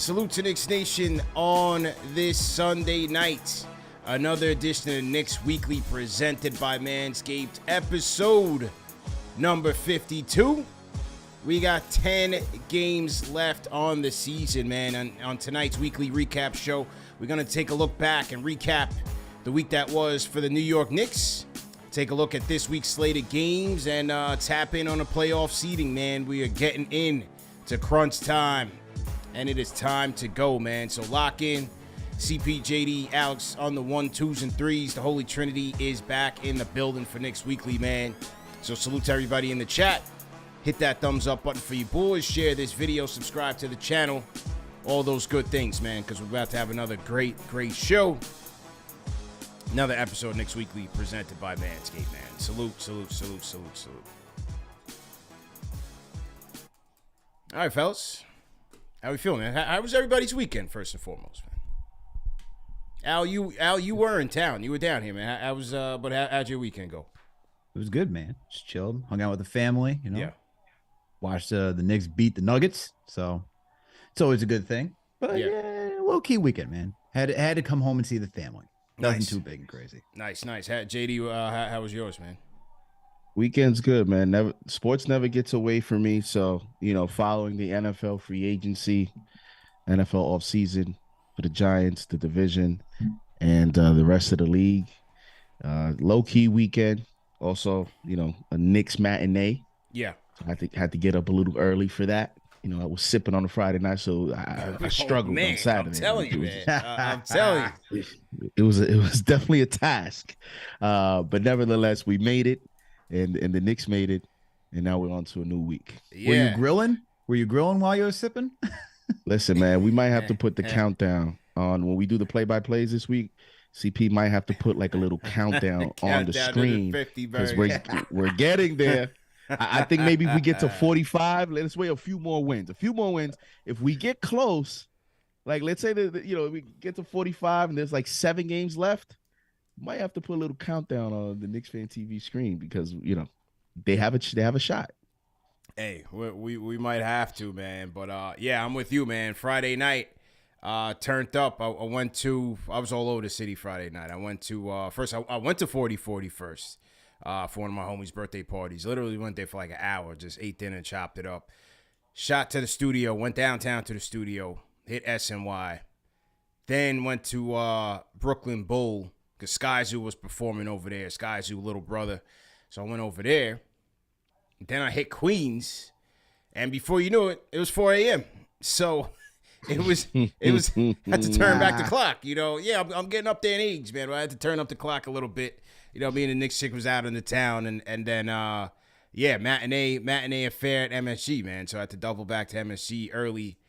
Salute to Knicks Nation on this Sunday night. Another edition of Knicks Weekly presented by Manscaped, episode number 52. We got 10 games left on the season, man. On tonight's weekly recap show, we're going to take a look back and recap the week that was for the New York Knicks. Take a look at this week's slate of games and tap in on the playoff seeding, man. We are getting in to crunch time, and it is time to go, man. So lock in. CP, JD, Alex on the 1, 2s, and 3s. The Holy Trinity is back in the building for Knicks Weekly, man. So salute to everybody in the chat. Hit that thumbs up button for you boys. Share this video. Subscribe to the channel. All those good things, man, because we're about to have another great show. Another episode of Knicks Weekly presented by Manscaped, man. Salute. All right, fellas. How we feeling, man? How was everybody's weekend, first and foremost, man? Al, you were in town. You were down here, man. How'd your weekend go? It was good, man. Just chilled, hung out with the family, you know. Yeah. Watched the Knicks beat the Nuggets, so it's always a good thing. But yeah, low-key weekend, man. Had to come home and see the family. Nothing too big and crazy. Nice. JD, how was yours, man? Weekend's good, man. Sports never gets away from me. So, following the NFL free agency, NFL offseason for the Giants, the division, and the rest of the league. Low-key weekend. Also, a Knicks matinee. Yeah. I had to get up a little early for that. I was sipping on a Friday night, so I struggled on Saturday. I'm telling you, man. I'm telling you. It was definitely a task. But nevertheless, we made it, and the Knicks made it, and now we're on to a new week. Yeah. Were you grilling? Were you grilling while you were sipping? Listen, man, we might have to put the countdown on when we do the play-by-plays this week. CP might have to put like a little countdown on the screen because we're getting there. I think maybe if we get to 45, let's wait a few more wins. If we get close, like let's say that we get to 45 and there's like 7 games left, might have to put a little countdown on the Knicks Fan TV screen because they have a shot. Hey, we might have to, man. But yeah, I'm with you, man. Friday night, turned up. I was all over the city Friday night. I went to first. I went to 4040 first. For one of my homies' birthday parties. Literally went there for like an hour, just ate dinner and chopped it up. Shot to the studio, went downtown to the studio, hit SNY. Then went to Brooklyn Bowl because Sky Zoo was performing over there. Sky Zoo, little brother. So I went over there. Then I hit Queens. And before you knew it, it was 4 a.m. So it was had to turn back the clock. Yeah, I'm getting up there in age, man. But I had to turn up the clock a little bit. Me and the Knicks chick was out in the town, and then matinee affair at MSG, man. So I had to double back to MSG early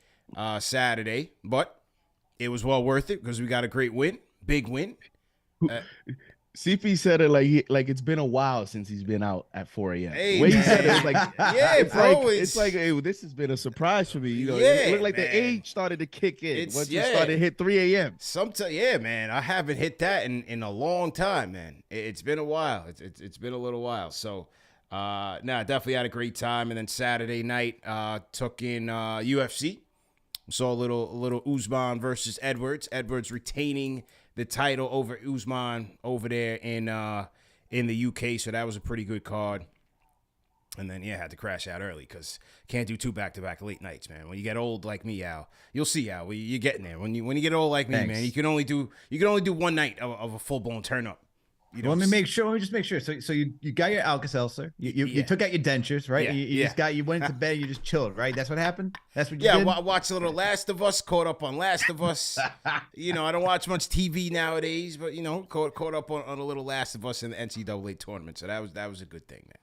Saturday, but it was well worth it because we got a great win, big win. CP said it like it's been a while since he's been out at 4 a.m. Hey, he said it, like it's like hey, this has been a surprise for me. Yeah, it looked like man. The age started to kick in once you started to hit 3 a.m. Yeah, man, I haven't hit that in a long time, man. It's been a while. It's been a little while. So, definitely had a great time. And then Saturday night, took in UFC. Saw a little Usman versus Edwards. Edwards retaining the title over Usman over there in the UK, so that was a pretty good card. And then had to crash out early because can't do 2 back-to-back late nights, man. When you get old like me, Al, you'll see, Al, you're getting there. When you get old like me, Thanks. man, you can only do one night of a full-blown turn-up. Let me just make sure. So you got your Alka-Seltzer. You took out your dentures, right? Yeah, you went into bed and you just chilled, right? That's what happened? That's what you did? Yeah, watched a little Last of Us, caught up on Last of Us. I don't watch much TV nowadays, but, caught up on a little Last of Us in the NCAA tournament. So that was a good thing, man.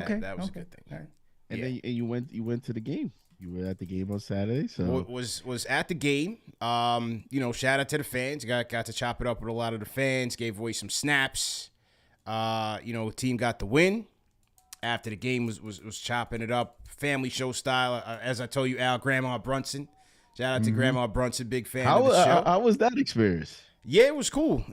Okay. That was a good thing. All right. And then you went to the game. You were at the game on Saturday, so was at the game. Shout out to the fans. Got to chop it up with a lot of the fans. Gave away some snaps. Team got the win. After the game was chopping it up, family show style. As I told you, Al, Grandma Brunson. Shout out to Grandma Brunson, big fan of the show. How was that experience? Yeah, it was cool.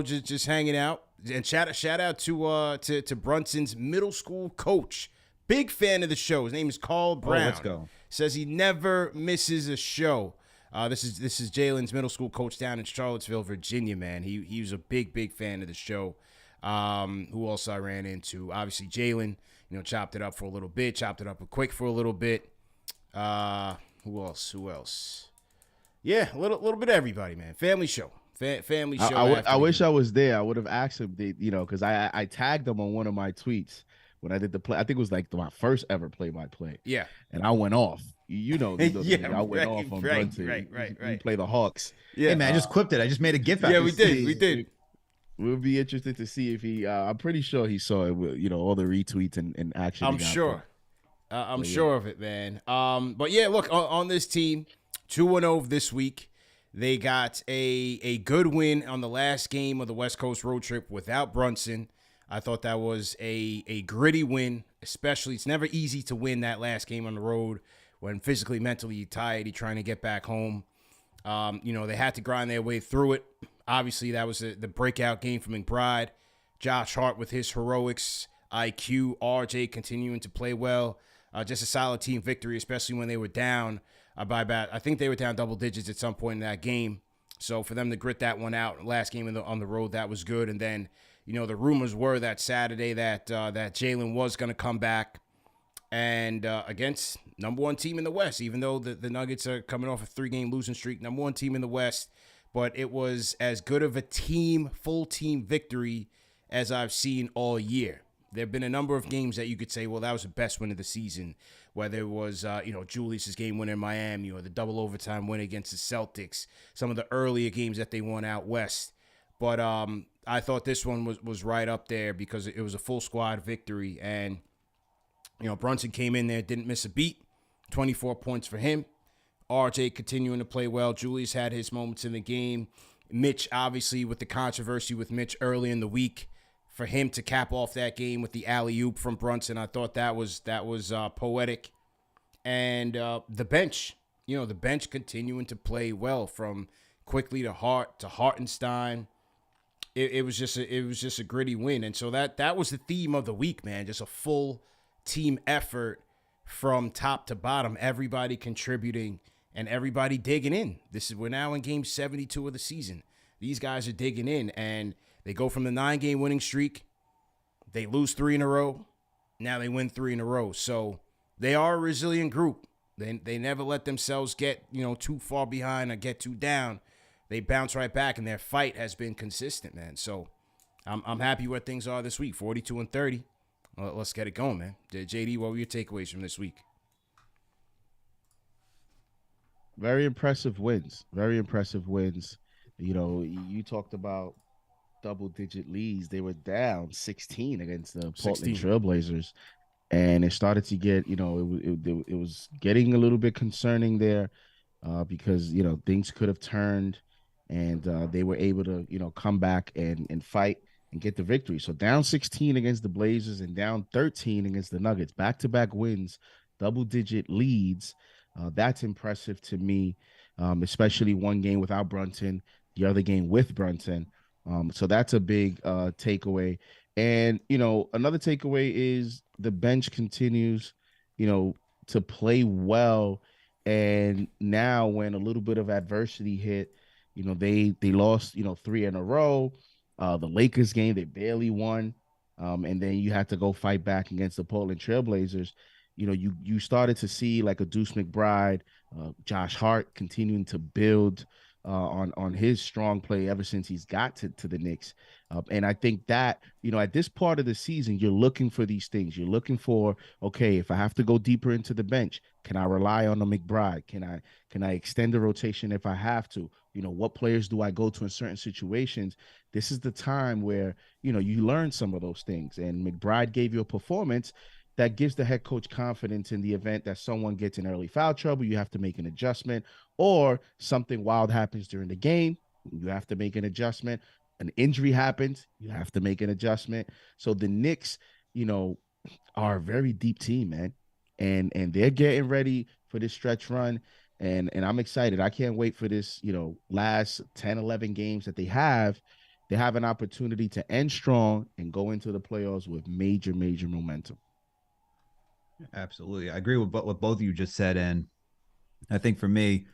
Just hanging out. And shout out to Brunson's middle school coach, big fan of the show. His name is Carl Brown. Oh, let's go. Says he never misses a show. This is Jalen's middle school coach down in Charlottesville, Virginia, man. He was a big fan of the show. Who else I ran into? Obviously, Jalen, chopped it up for a little bit, chopped it up with Quick for a little bit. Who else? Yeah, a little bit of everybody, man. Family show. Family show. I wish I was there. I would have asked him, because I tagged him on one of my tweets when I did the play. I think it was like my first ever play-by-play. Yeah. And I went off. Yeah, I went off on Brunson. Right. We play the Hawks. Yeah, hey, man, I just clipped it. I just made a GIF. Yeah, we did. We'll be interested to see if he. I'm pretty sure he saw it. All the retweets and action. I'm sure. I'm sure of it, man. But yeah, look on this team, 2-0 this week. They got a good win on the last game of the West Coast road trip without Brunson. I thought that was a gritty win, especially. It's never easy to win that last game on the road when physically, mentally you're tired, you're trying to get back home. They had to grind their way through it. Obviously, that was the breakout game for McBride. Josh Hart with his heroics, IQ, RJ continuing to play well. Just a solid team victory, especially when they were down by about, I think they were down double digits at some point in that game. So for them to grit that one out, last game on the road, that was good. And then, the rumors were that Saturday that Jalen was going to come back and against number one team in the West, even though the Nuggets are coming off a 3-game losing streak, number one team in the West. But it was as good of a full team victory as I've seen all year. There have been a number of games that you could say, well, that was the best win of the season, whether it was, Julius's game win in Miami or the double overtime win against the Celtics, some of the earlier games that they won out West. But I thought this one was right up there because it was a full squad victory. And, Brunson came in there, didn't miss a beat, 24 points for him. RJ continuing to play well. Julius had his moments in the game. Mitch, obviously, with the controversy with Mitch early in the week, for him to cap off that game with the alley-oop from Brunson, I thought that was poetic. And the bench, the bench continuing to play well, from Quickley to Hart to Hartenstein. It was just a gritty win. And so that was the theme of the week, man. Just a full team effort from top to bottom, everybody contributing and everybody digging in. We're now in game 72 of the season. These guys are digging in, and they go from the 9-game winning streak. They lose 3 in a row. Now they win 3 in a row. So they are a resilient group. They never let themselves get, too far behind or get too down. They bounce right back, and their fight has been consistent, man. So I'm happy where things are this week, 42-30. Well, let's get it going, man. JD, what were your takeaways from this week? Very impressive wins. You talked about double-digit leads. They were down 16 against the Portland Trailblazers, and it started to get, it was getting a little bit concerning there because, things could have turned, and they were able to, come back and fight and get the victory. So down 16 against the Blazers and down 13 against the Nuggets. Back-to-back wins, double-digit leads. That's impressive to me, especially one game without Brunson, the other game with Brunson. So that's a big takeaway. And, another takeaway is the bench continues, to play well. And now when a little bit of adversity hit, they lost, 3 in a row. The Lakers game, they barely won. And then you had to go fight back against the Portland Trailblazers. You started to see like a Deuce McBride, Josh Hart continuing to build on his strong play ever since he's got to the Knicks. And I think that, at this part of the season, you're looking for these things. You're looking for, okay, if I have to go deeper into the bench, can I rely on a McBride? Can I extend the rotation if I have to? What players do I go to in certain situations? This is the time where, you learn some of those things. And McBride gave you a performance that gives the head coach confidence in the event that someone gets in early foul trouble. You have to make an adjustment, or something wild happens during the game. You have to make an adjustment. An injury happens. You have to make an adjustment. So the Knicks, are a very deep team, man. And they're getting ready for this stretch run. And I'm excited. I can't wait for this, last 10, 11 games that they have. They have an opportunity to end strong and go into the playoffs with major, major momentum. Absolutely. I agree with what both of you just said. And I think for me,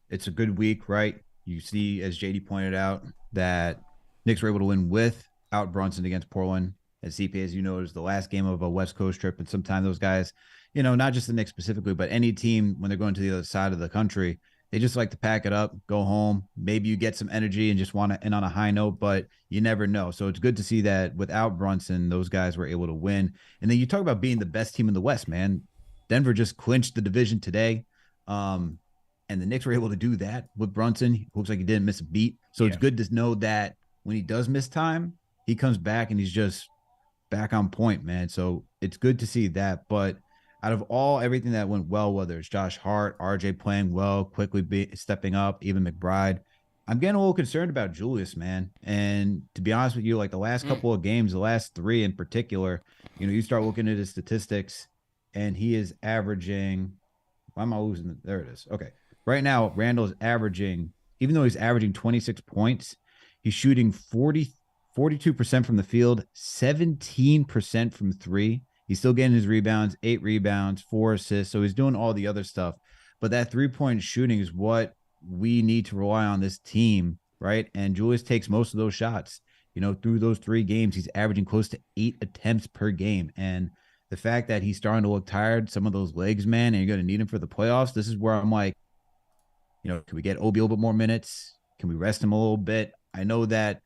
it's a good week, right? You see, as JD pointed out, that Knicks were able to win without Brunson against Portland. As CP, as you know, is the last game of a West Coast trip. And sometimes those guys, not just the Knicks specifically, but any team, when they're going to the other side of the country, they just like to pack it up, go home. Maybe you get some energy and just want to end on a high note, but you never know. So it's good to see that without Brunson, those guys were able to win. And then you talk about being the best team in the West, man. Denver just clinched the division today. And the Knicks were able to do that with Brunson. He looks like he didn't miss a beat. So it's good to know that when he does miss time, he comes back and he's just back on point, man. So it's good to see that. But out of everything that went well, whether it's Josh Hart, RJ playing well, quickly stepping up, even McBride, I'm getting a little concerned about Julius, man. And to be honest with you, like the last couple of games, the last 3 in particular, you start looking at his statistics and he is averaging, why am I losing? There it is. Okay. Right now, Randall is averaging, even though he's averaging 26 points, he's shooting 42% from the field, 17% from 3. He's still getting his rebounds, 8 rebounds, 4 assists. So he's doing all the other stuff. But that 3-point shooting is what we need to rely on this team, right? And Julius takes most of those shots. Through those 3 games, he's averaging close to 8 attempts per game. And the fact that he's starting to look tired, some of those legs, man, and you're going to need him for the playoffs, this is where I'm like, can we get Obi a little bit more minutes? Can we rest him a little bit? I know that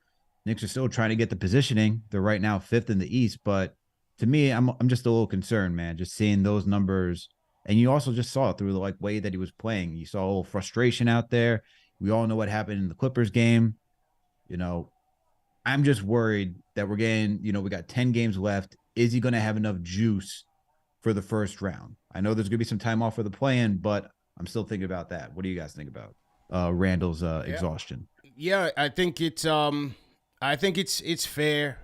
Knicks are still trying to get the positioning. They're right now 5th in the East, but to me, I'm just a little concerned, man, just seeing those numbers. And you also just saw it through the way that he was playing. You saw a little frustration out there. We all know what happened in the Clippers game. I'm just worried that we're getting, we got 10 games left. Is he going to have enough juice for the first round? I know there's going to be some time off for the play-in, but I'm still thinking about that. What do you guys think about Randall's exhaustion? Yeah, I think it's fair.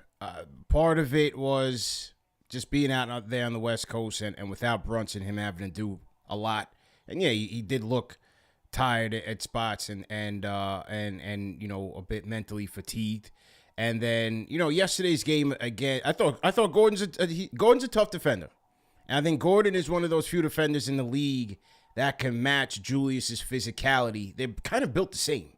Part of it was just being out there on the West Coast and without Brunson, him having to do a lot. And yeah, he did look tired at spots and a bit mentally fatigued. And then yesterday's game again, I thought Gordon's a tough defender. And I think Gordon is one of those few defenders in the league that can match Julius's physicality. They're kind of built the same,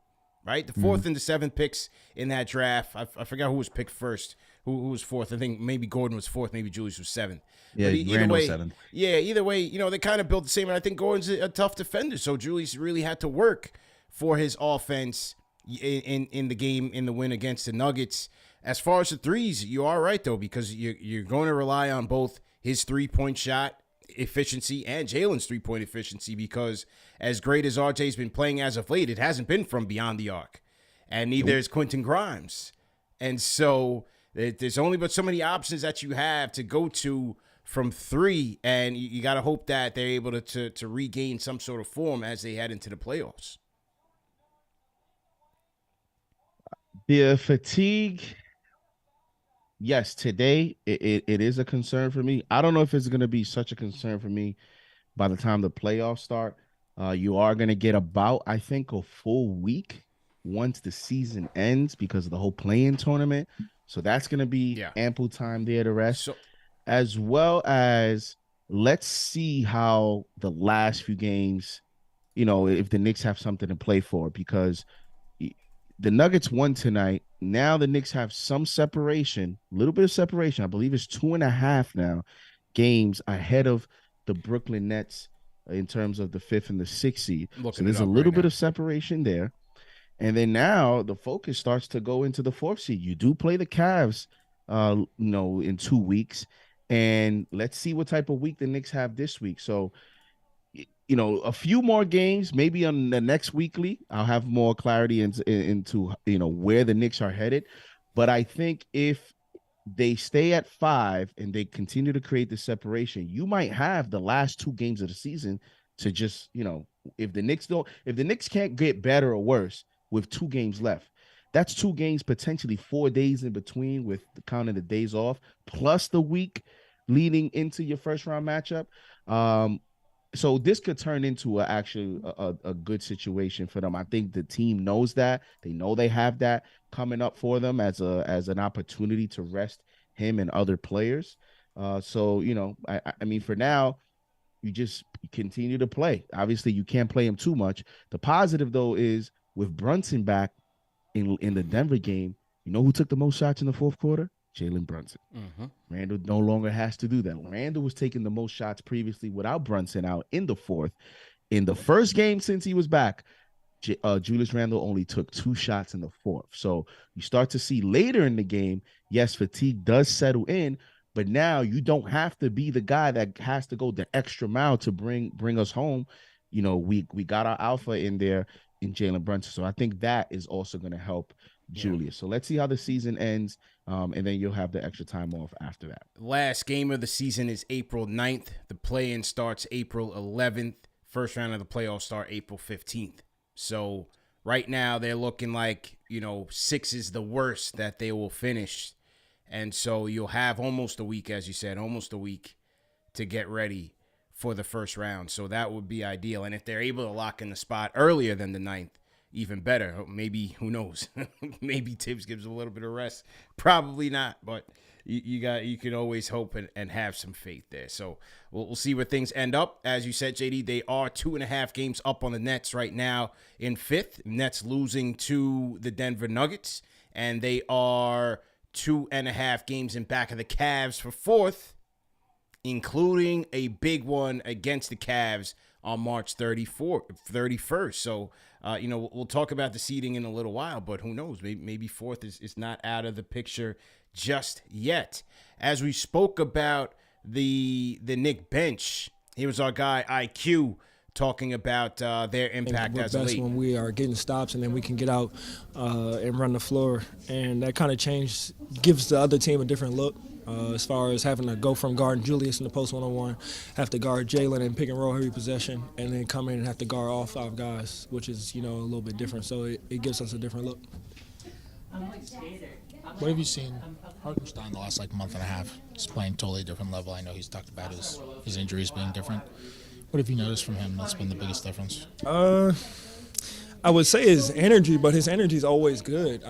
right? The 4th and the 7th picks in that draft. I forgot who was picked first, who was 4th. I think maybe Gordon was 4th, maybe Julius was 7th. Yeah, either way, 7th. Yeah, either way, they kind of built the same. And I think Gordon's a tough defender, so Julius really had to work for his offense in the game, in the win against the Nuggets. As far as the threes, you are right, though, because you're going to rely on both his 3-point shot efficiency and Jalen's 3-point efficiency, because as great as RJ's been playing as of late, it hasn't been from beyond the arc, and neither is Quentin Grimes. And so there's only but so many options that you have to go to from 3, and you got to hope that they're able to regain some sort of form as they head into the playoffs. The fatigue, yes, today it is a concern for me. I don't know if it's going to be such a concern for me by the time the playoffs start. You are going to get about, I think, a full week once the season ends because of the whole play-in tournament. So that's going to be ample time there to rest, as well as let's see how the last few games, if the Knicks have something to play for, because the Nuggets won tonight. Now the Knicks have some separation, a little bit of separation. I believe it's 2.5 now games ahead of the Brooklyn Nets in terms of the 5th and the 6th seed. So there's a little bit of separation there. And then now the focus starts to go into the 4th seed. You do play the Cavs, in 2 weeks. And let's see what type of week the Knicks have this week. So, a few more games, maybe on the next weekly, I'll have more clarity into where the Knicks are headed. But I think if they stay at 5 and they continue to create the separation, you might have the last 2 games of the season to just, if the Knicks can't get better or worse with 2 games left, that's 2 games, potentially 4 days in between with counting the days off, plus the week leading into your first round matchup. So this could turn into a good situation for them. I think the team knows that. They know they have that coming up for them as an opportunity to rest him and other players. I mean, for now, you just continue to play. Obviously, you can't play him too much. The positive though is with Brunson back in the Denver game, you know who took the most shots in the fourth quarter? Jalen Brunson. Randall no longer has to do that. Randall was taking the most shots previously without Brunson out in the fourth. In the first game since he was back, Julius Randle only took 2 shots in the fourth. So you start to see later in the game, yes, fatigue does settle in, but now you don't have to be the guy that has to go the extra mile to bring us home. You know, we got our alpha in there in Jalen Brunson. So I think that is also going to help Julius. So let's see how the season ends, and then you'll have the extra time off after that. Last game of the season is April 9th. The play-in starts April 11th. First round of the playoffs start April 15th. So right now they're looking like, 6 is the worst that they will finish. And so you'll have almost a week, as you said, almost a week to get ready for the first round. So that would be ideal. And if they're able to lock in the spot earlier than the 9th, even better. Maybe, who knows? Maybe Tibbs gives a little bit of rest. Probably not, but you can always hope and have some faith there. So we'll see where things end up. As you said, JD, they are 2.5 games up on the Nets right now in 5th. Nets losing to the Denver Nuggets, and they are 2.5 games in back of the Cavs for 4th, including a big one against the Cavs on March 31st. So, we'll talk about the seeding in a little while, but who knows? Maybe 4th is not out of the picture just yet. As we spoke about the Knick bench, here was our guy IQ talking about their impact as a league. When we are getting stops and then we can get out and run the floor, and that kind of change gives the other team a different look. As far as having to go from guarding Julius in the post 1-on-1, have to guard Jalen in pick and roll every possession, and then come in and have to guard all 5 guys, which is, a little bit different. So it gives us a different look. What have you seen Hartenstein the last month and a half? He's playing totally different level. I know he's talked about his injuries being different. What have you noticed from him that's been the biggest difference? I would say his energy, but his energy is always good.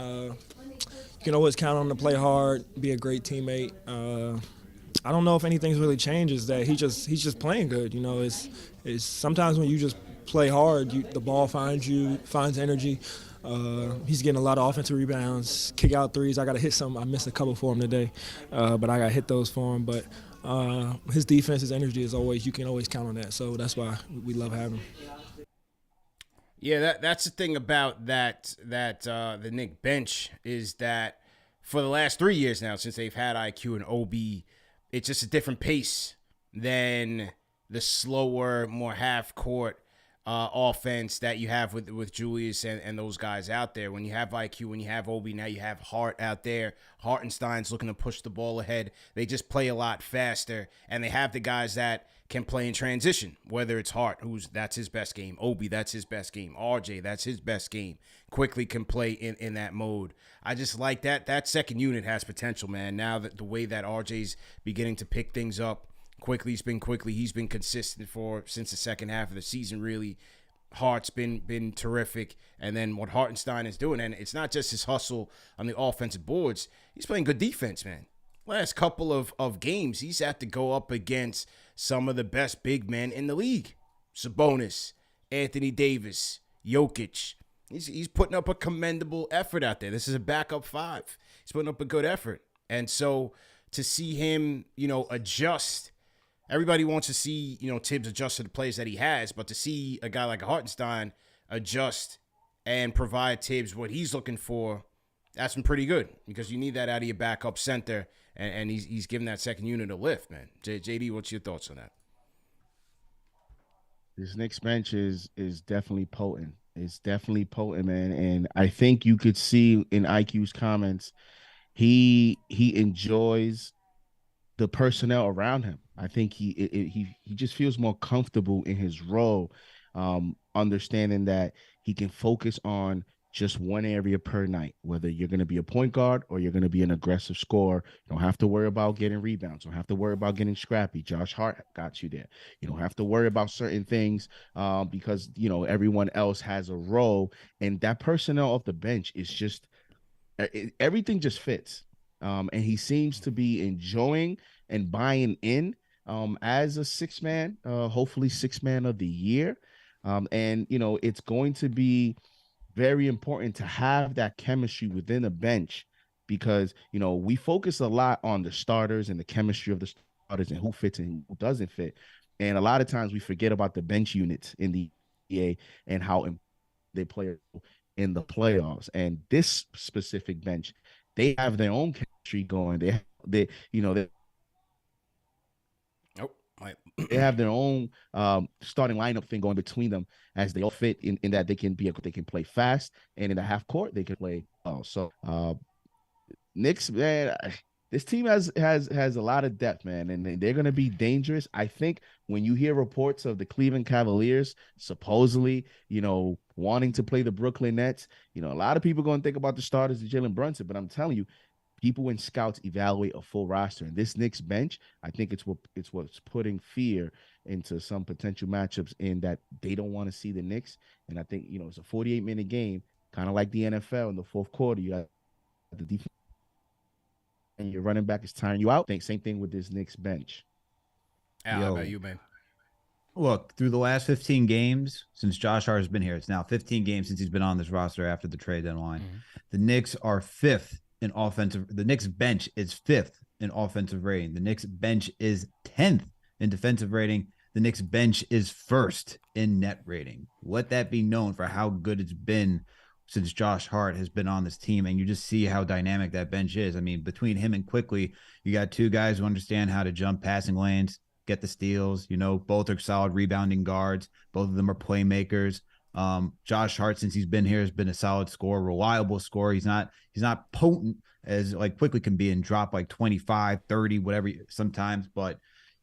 You can always count on him to play hard, be a great teammate. I don't know if anything's really changed. Is that he's just playing good. It's sometimes when you just play hard, the ball finds energy. He's getting a lot of offensive rebounds, kick out threes. I got to hit some. I missed a couple for him today, but I got to hit those for him. But his defense, his energy is always, you can always count on that. So that's why we love having him. Yeah, that's the thing about the Knick bench is that for the last 3 years now, since they've had IQ and OB, it's just a different pace than the slower, more half-court offense that you have with Julius and those guys out there. When you have IQ, when you have OB, now you have Hart out there. Hartenstein's looking to push the ball ahead. They just play a lot faster, and they have the guys that can play in transition, whether it's Hart, that's his best game. Obi, that's his best game. RJ, that's his best game. Quickly can play in that mode. I just like that. That second unit has potential, man. Now that the way that RJ's beginning to pick things up, He's been consistent since the second half of the season, really. Hart's been terrific. And then what Hartenstein is doing, and it's not just his hustle on the offensive boards, he's playing good defense, man. Last couple of games, he's had to go up against some of the best big men in the league. Sabonis, Anthony Davis, Jokic. He's putting up a commendable effort out there. This is a backup 5. He's putting up a good effort. And so to see him, adjust, everybody wants to see, Tibbs adjust to the plays that he has, but to see a guy like Hartenstein adjust and provide Tibbs what he's looking for, that's been pretty good because you need that out of your backup center, and he's giving that second unit a lift, man. JD, what's your thoughts on that? This Knicks bench is definitely potent. It's definitely potent, man. And I think you could see in IQ's comments, he enjoys the personnel around him. I think he just feels more comfortable in his role, understanding that he can focus on just one area per night, whether you're going to be a point guard or you're going to be an aggressive scorer. You don't have to worry about getting rebounds. You don't have to worry about getting scrappy. Josh Hart got you there. You don't have to worry about certain things because, everyone else has a role. And that personnel off the bench is just everything just fits. And he seems to be enjoying and buying in as a six man, hopefully six man of the year. And it's going to be very important to have that chemistry within a bench because we focus a lot on the starters and the chemistry of the starters and who fits and who doesn't fit. And a lot of times we forget about the bench units in the NBA and how they play in the playoffs. And this specific bench, they have their own chemistry going. They they have their own starting lineup thing going between them as they all fit in that they can play fast, and in the half court they can play well. So Knicks, man, this team has a lot of depth, man, and they're going to be dangerous. I think when you hear reports of the Cleveland Cavaliers supposedly, wanting to play the Brooklyn Nets, a lot of people are going to think about the starters of Jalen Brunson, but I'm telling you, people and scouts evaluate a full roster, and this Knicks bench, I think it's what's putting fear into some potential matchups in that they don't want to see the Knicks. And I think it's a 48-minute game, kind of like the NFL in the fourth quarter. You got the defense, and your running back is tiring you out. I think same thing with this Knicks bench. How about you, man? Look, through the last 15 games since Josh Hart has been here, it's now 15 games since he's been on this roster after the trade deadline. Mm-hmm. The Knicks are fifth in offensive. The Knicks bench is fifth in offensive rating. The Knicks bench is 10th in defensive rating. The Knicks bench is first in net rating. Let that be known for how good it's been since Josh Hart has been on this team. And you just see how dynamic that bench is. I mean, between him and Quickley, you got two guys who understand how to jump passing lanes, get the steals. Both are solid rebounding guards. Both of them are playmakers. Josh Hart, since he's been here, has been a solid scorer, reliable scorer. He's not potent as like Quickley can be and drop like 25, 30, whatever sometimes, but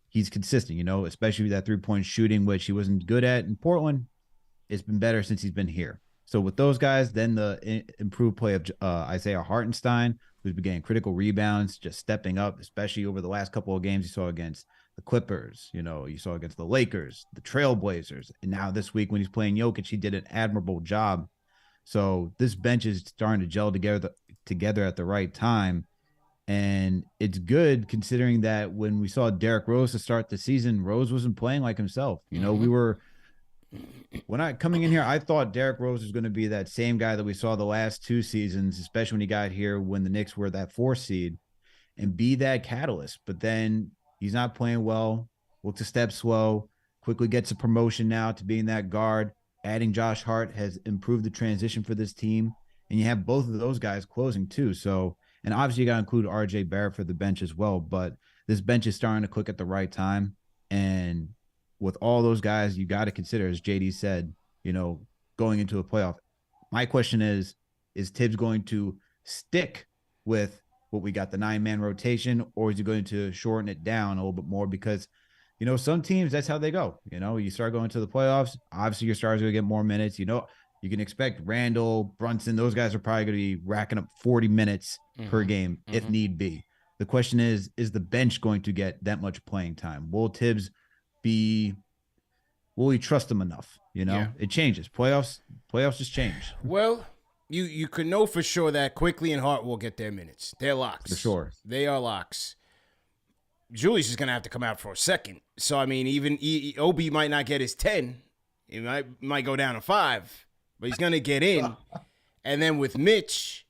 he's consistent, especially with that 3-point shooting, which he wasn't good at in Portland. It's been better since he's been here. So with those guys, then the improved play of Isaiah Hartenstein, who's been getting critical rebounds, just stepping up, especially over the last couple of games you saw against the Clippers, you saw against the Lakers, the Trailblazers. And now this week when he's playing Jokic, he did an admirable job. So this bench is starting to gel together at the right time. And it's good considering that when we saw Derrick Rose to start the season, Rose wasn't playing like himself. When I coming in here, I thought Derrick Rose was going to be that same guy that we saw the last two seasons, especially when he got here when the Knicks were that 4th seed, and be that catalyst. But then he's not playing well, looks a step slow, quickly gets a promotion now to being that guard. Adding Josh Hart has improved the transition for this team. And you have both of those guys closing too. So, and obviously you got to include RJ Barrett for the bench as well. But this bench is starting to click at the right time. And with all those guys, you got to consider, as JD said, going into a playoff. My question is Tibbs going to stick with what we got, the 9-man rotation, or is he going to shorten it down a little bit more? Because, some teams, that's how they go. You start going to the playoffs, obviously your stars are going to get more minutes. You can expect Randall, Brunson, those guys are probably going to be racking up 40 minutes per game if need be. The question is the bench going to get that much playing time? Will Tibbs will he trust them enough? It changes. Playoffs just change. Well, you can know for sure that Quickley and Hart will get their minutes. They're locks. For sure. They are locks. Julius is going to have to come out for a second. So, I mean, even Obi might not get his 10. He might go down to 5. But he's going to get in. And then with Mitch,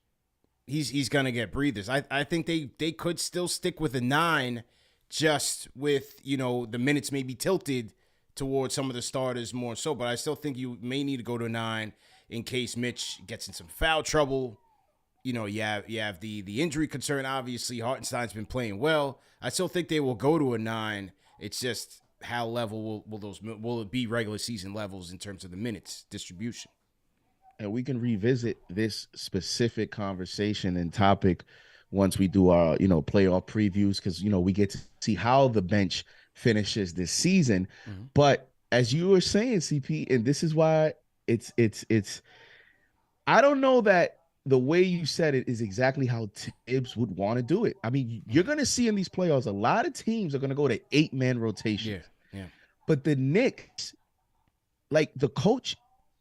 he's going to get breathers. I think they could still stick with a 9 just with, the minutes may be tilted towards some of the starters more so. But I still think you may need to go to a 9 in case Mitch gets in some foul trouble. You have the injury concern. Obviously, Hartenstein's been playing well. I still think they will go to a 9. It's just how level will it be regular season levels in terms of the minutes distribution. And we can revisit this specific conversation and topic once we do our, playoff previews, because, we get to see how the bench finishes this season. Mm-hmm. But as you were saying, CP, and this is why it's I don't know that the way you said it is exactly how Tibbs would want to do it. I mean, you're going to see in these playoffs, a lot of teams are going to go to 8-man rotation. Yeah. But the Knicks, like, the coach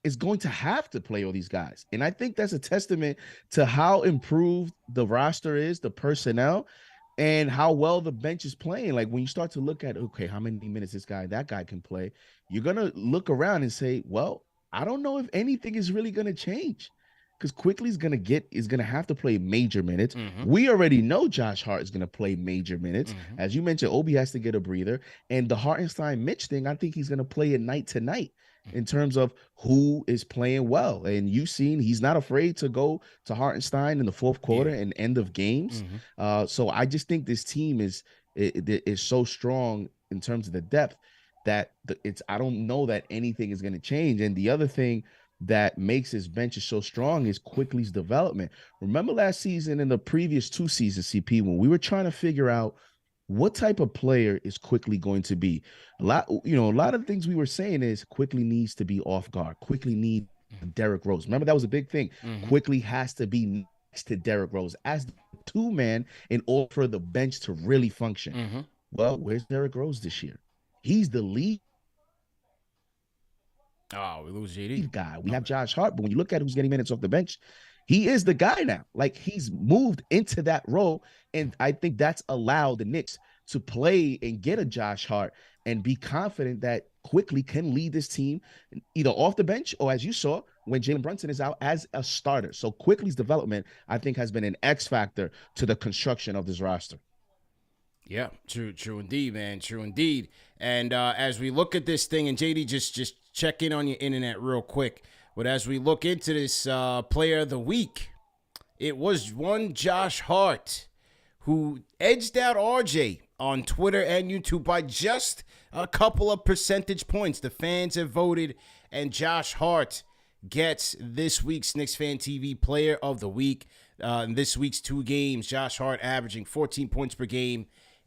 is going to have to play all these guys. And I think that's a testament to how improved the roster is, the personnel. and how well the bench is playing. Like when you start to look at, okay, how many minutes this guy, that guy can play, you're going to look around and say, well, I don't know if anything is really going to change, because Quickley is going to have to play major minutes. We already know Josh Hart is going to play major minutes. As you mentioned, Obi has to get a breather. And the Hartenstein-Mitch thing, I think he's going to play it night to night in terms of who is playing well. And you've seen he's not afraid to go to Hartenstein in the fourth quarter and end of games. So I just think this team is so strong in terms of the depth that I don't know that anything is going to change. And the other thing that makes his bench so strong is Quickley's development. Remember last season and the previous 2 seasons, CP, when we were trying to figure out what type of player is Quickley going to be? A lot of the things we were saying is Quickley needs to be off guard. Quickley needs Derrick Rose. Remember, that was a big thing. Quickley has to be next to Derrick Rose as the 2-man in order for the bench to really function. Well, where's Derrick Rose this year? He's the lead. Oh, we lose JD guy. We have Josh Hart, but when you look at who's getting minutes off the bench, he is the guy now. Like, he's moved into that role, and I think that's allowed the Knicks to play and get a Josh Hart and be confident that Quickley can lead this team either off the bench or, as you saw, when Jalen Brunson is out, as a starter. So Quickley's development, I think, has been an X factor to the construction of this roster. Yeah, true indeed, man. True indeed. And as we look at this thing, and JD, just check in on your internet real quick. But as we look into this player of the week, it was one Josh Hart who edged out RJ on Twitter and YouTube by just a couple of percentage points. The fans have voted, and Josh Hart gets this week's Knicks Fan TV Player of the Week. In this week's 2 games, Josh Hart averaging 14 points per game,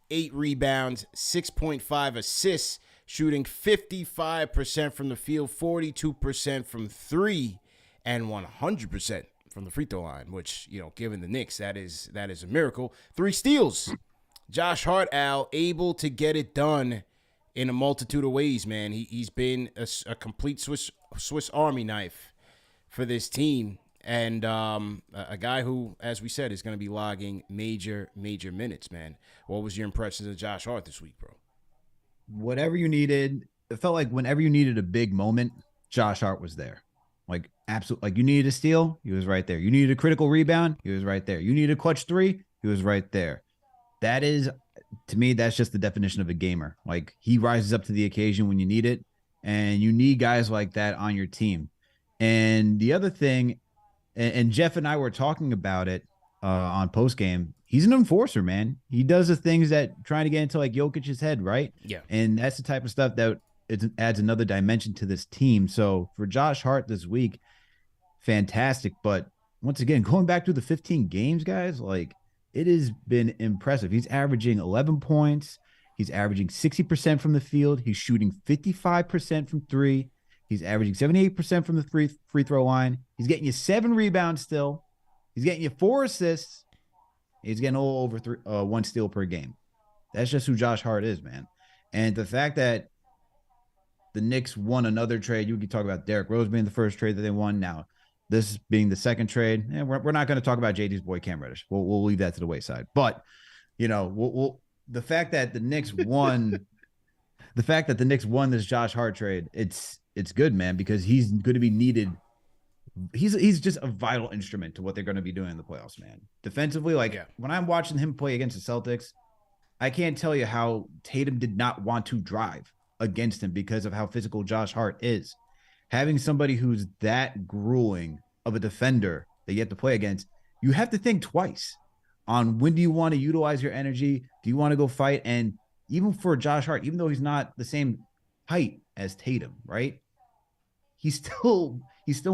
8 rebounds, 6.5 assists, shooting 55% from the field, 42% from 3, and 100% from the free throw line, which, given the Knicks, that is a miracle. 3 steals. Josh Hart, Al, able to get it done in a multitude of ways, man. He's been a complete Swiss Army knife for this team, and a guy who, as we said, is going to be logging major minutes, man. What was your impressions of Josh Hart this week, bro? Whatever you needed, it felt like whenever you needed a big moment, Josh Hart was there. Like, absolutely. Like, you needed a steal, he was right there. You needed a critical rebound, he was right there. You needed a clutch 3, he was right there. That is, to me, that's just the definition of a gamer. Like, he rises up to the occasion when you need it, and you need guys like that on your team. And the other thing, and Jeff and I were talking about it on postgame, he's an enforcer, man. He does the things that trying to get into like Jokic's head, right? Yeah. And that's the type of stuff that it adds another dimension to this team. So for Josh Hart this week, fantastic. But once again, going back to the 15 games, guys, like, it has been impressive. He's averaging 11 points. He's averaging 60% from the field. He's shooting 55% from 3. He's averaging 78% from the free throw line. He's getting you 7 rebounds still. He's getting you 4 assists. He's getting over 1 steal per game. That's just who Josh Hart is, man. And the fact that the Knicks won another trade, you could talk about Derrick Rose being the first trade that they won. Now, this being the second trade, and we're not going to talk about JD's boy Cam Reddish. We'll leave that to the wayside. But the fact that the Knicks won, this Josh Hart trade, it's good, man, because he's going to be needed. He's just a vital instrument to what they're going to be doing in the playoffs, man. Defensively, when I'm watching him play against the Celtics, I can't tell you how Tatum did not want to drive against him because of how physical Josh Hart is. Having somebody who's that grueling of a defender that you have to play against, you have to think twice on when do you want to utilize your energy? Do you want to go fight? And even for Josh Hart, even though he's not the same height as Tatum, right? He's still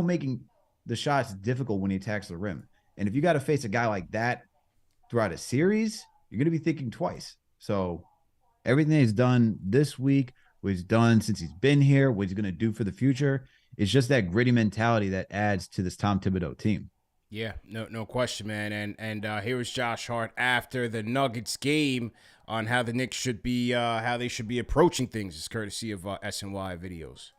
making the shots difficult when he attacks the rim. And if you got to face a guy like that throughout a series, you're going to be thinking twice. So everything he's done this week, what he's done since he's been here, what he's going to do for the future, it's just that gritty mentality that adds to this Tom Thibodeau team. Yeah, no question, man. And here was Josh Hart after the Nuggets game on how the Knicks should be, how they should be approaching things. It's courtesy of SNY videos.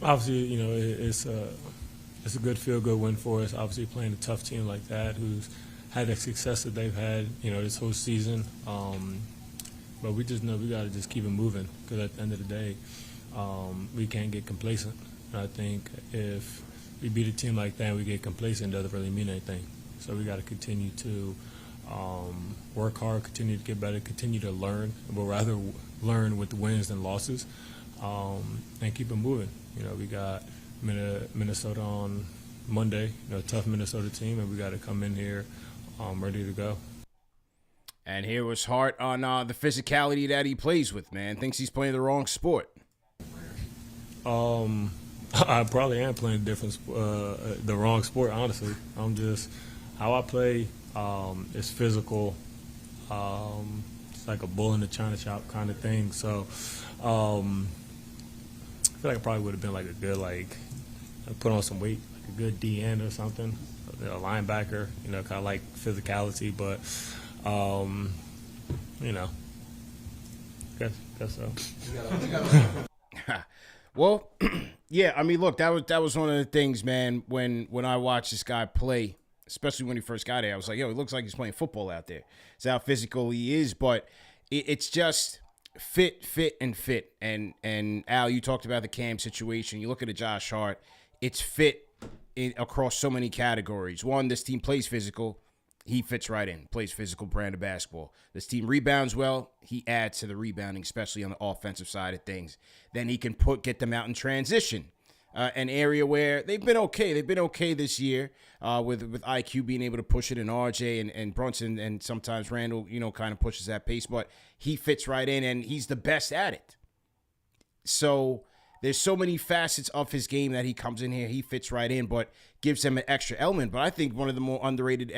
Obviously, it's a good feel-good win for us. Obviously, playing a tough team like that, who's had the success that they've had, this whole season. But we just know we got to just keep it moving, because at the end of the day, we can't get complacent. And I think if we beat a team like that and we get complacent, it doesn't really mean anything. So we got to continue to work hard, continue to get better, continue to learn, but rather learn with wins than losses, and keep it moving. We got Minnesota on Monday, a tough Minnesota team, and we got to come in here ready to go. And here was Hart on the physicality that he plays with, man. Thinks he's playing the wrong sport. I probably am playing the wrong sport, honestly. I'm just, how I play is physical. It's like a bull in the china shop kind of thing. So I feel like I probably would have been like a good, put on some weight, like a good DN or something, a linebacker, kind of like physicality, but guess so. Well, yeah, I mean, look, that was one of the things, man, when I watched this guy play, especially when he first got there, I was like, yo, it looks like he's playing football out there. It's how physical he is, but it's just fit. And Al, you talked about the Cam situation. You look at a Josh Hart, it's fit across so many categories. One, this team plays physical. He fits right in, plays physical brand of basketball. This team rebounds well. He adds to the rebounding, especially on the offensive side of things. Then he can get them out in transition, an area where they've been okay. They've been okay this year with IQ being able to push it, and RJ and Brunson, and sometimes Randall, kind of pushes that pace. But he fits right in, and he's the best at it. So there's so many facets of his game that he comes in here. He fits right in, but gives him an extra element. But I think one of the more underrated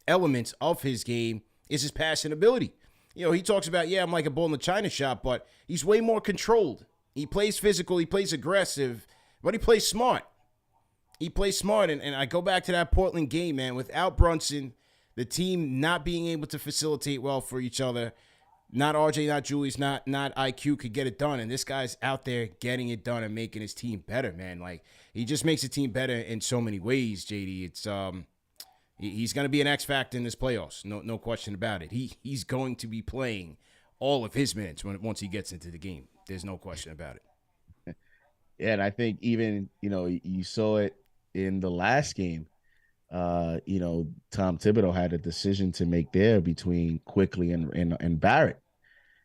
elements of his game is his passing ability. He talks about, I'm like a bull in the china shop, but he's way more controlled. He plays physical, he plays aggressive, but he plays smart. And I go back to that Portland game, man. Without Brunson, the team not being able to facilitate well for each other, not RJ, not Julius, not IQ could get it done. And this guy's out there getting it done and making his team better, man. Like, he just makes the team better in so many ways, JD. It's he's going to be an X Factor in this playoffs. No question about it. He's going to be playing all of his minutes once he gets into the game. There's no question about it. Yeah, and I think even, you saw it in the last game. Tom Thibodeau had a decision to make there between Quickley and Barrett.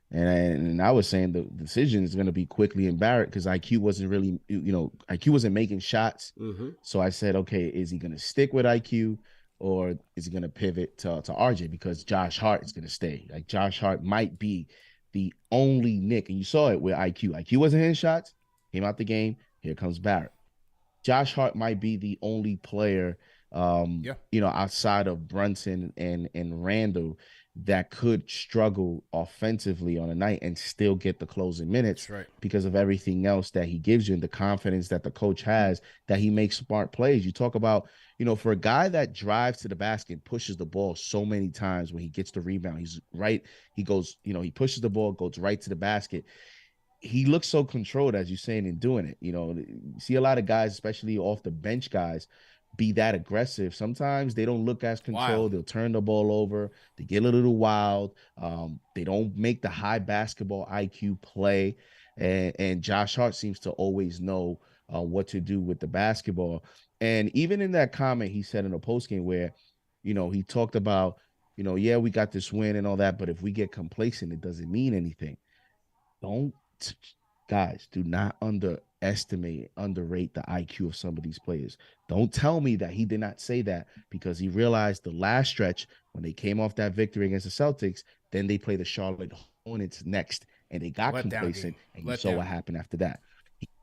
And I was saying the decision is going to be Quickley and Barrett, because IQ wasn't really, IQ wasn't making shots. Mm-hmm. So I said, okay, is he going to stick with IQ, or is he going to pivot to RJ, because Josh Hart is going to stay? Like, Josh Hart might be the only Knick, and you saw it with IQ. IQ wasn't hitting shots, came out the game. Here comes Barrett. Josh Hart might be the only player, outside of Brunson and Randall, that could struggle offensively on a night and still get the closing minutes, right, because of everything else that he gives you and the confidence that the coach has that he makes smart plays. You talk about, for a guy that drives to the basket, pushes the ball so many times, when he gets the rebound, he goes, he pushes the ball, goes right to the basket. He looks so controlled, as you're saying, in doing it. You see a lot of guys, especially off the bench guys, be that aggressive. Sometimes they don't look as controlled. They'll turn the ball over. They get a little wild. They don't make the high basketball IQ play. And Josh Hart seems to always know what to do with the basketball. And even in that comment he said in a postgame where, he talked about, we got this win and all that, but if we get complacent, it doesn't mean anything. Guys, do not underrate the IQ of some of these players. Don't tell me that he did not say that because he realized the last stretch when they came off that victory against the Celtics, then they play the Charlotte Hornets next, and they got complacent, and you saw what happened after that.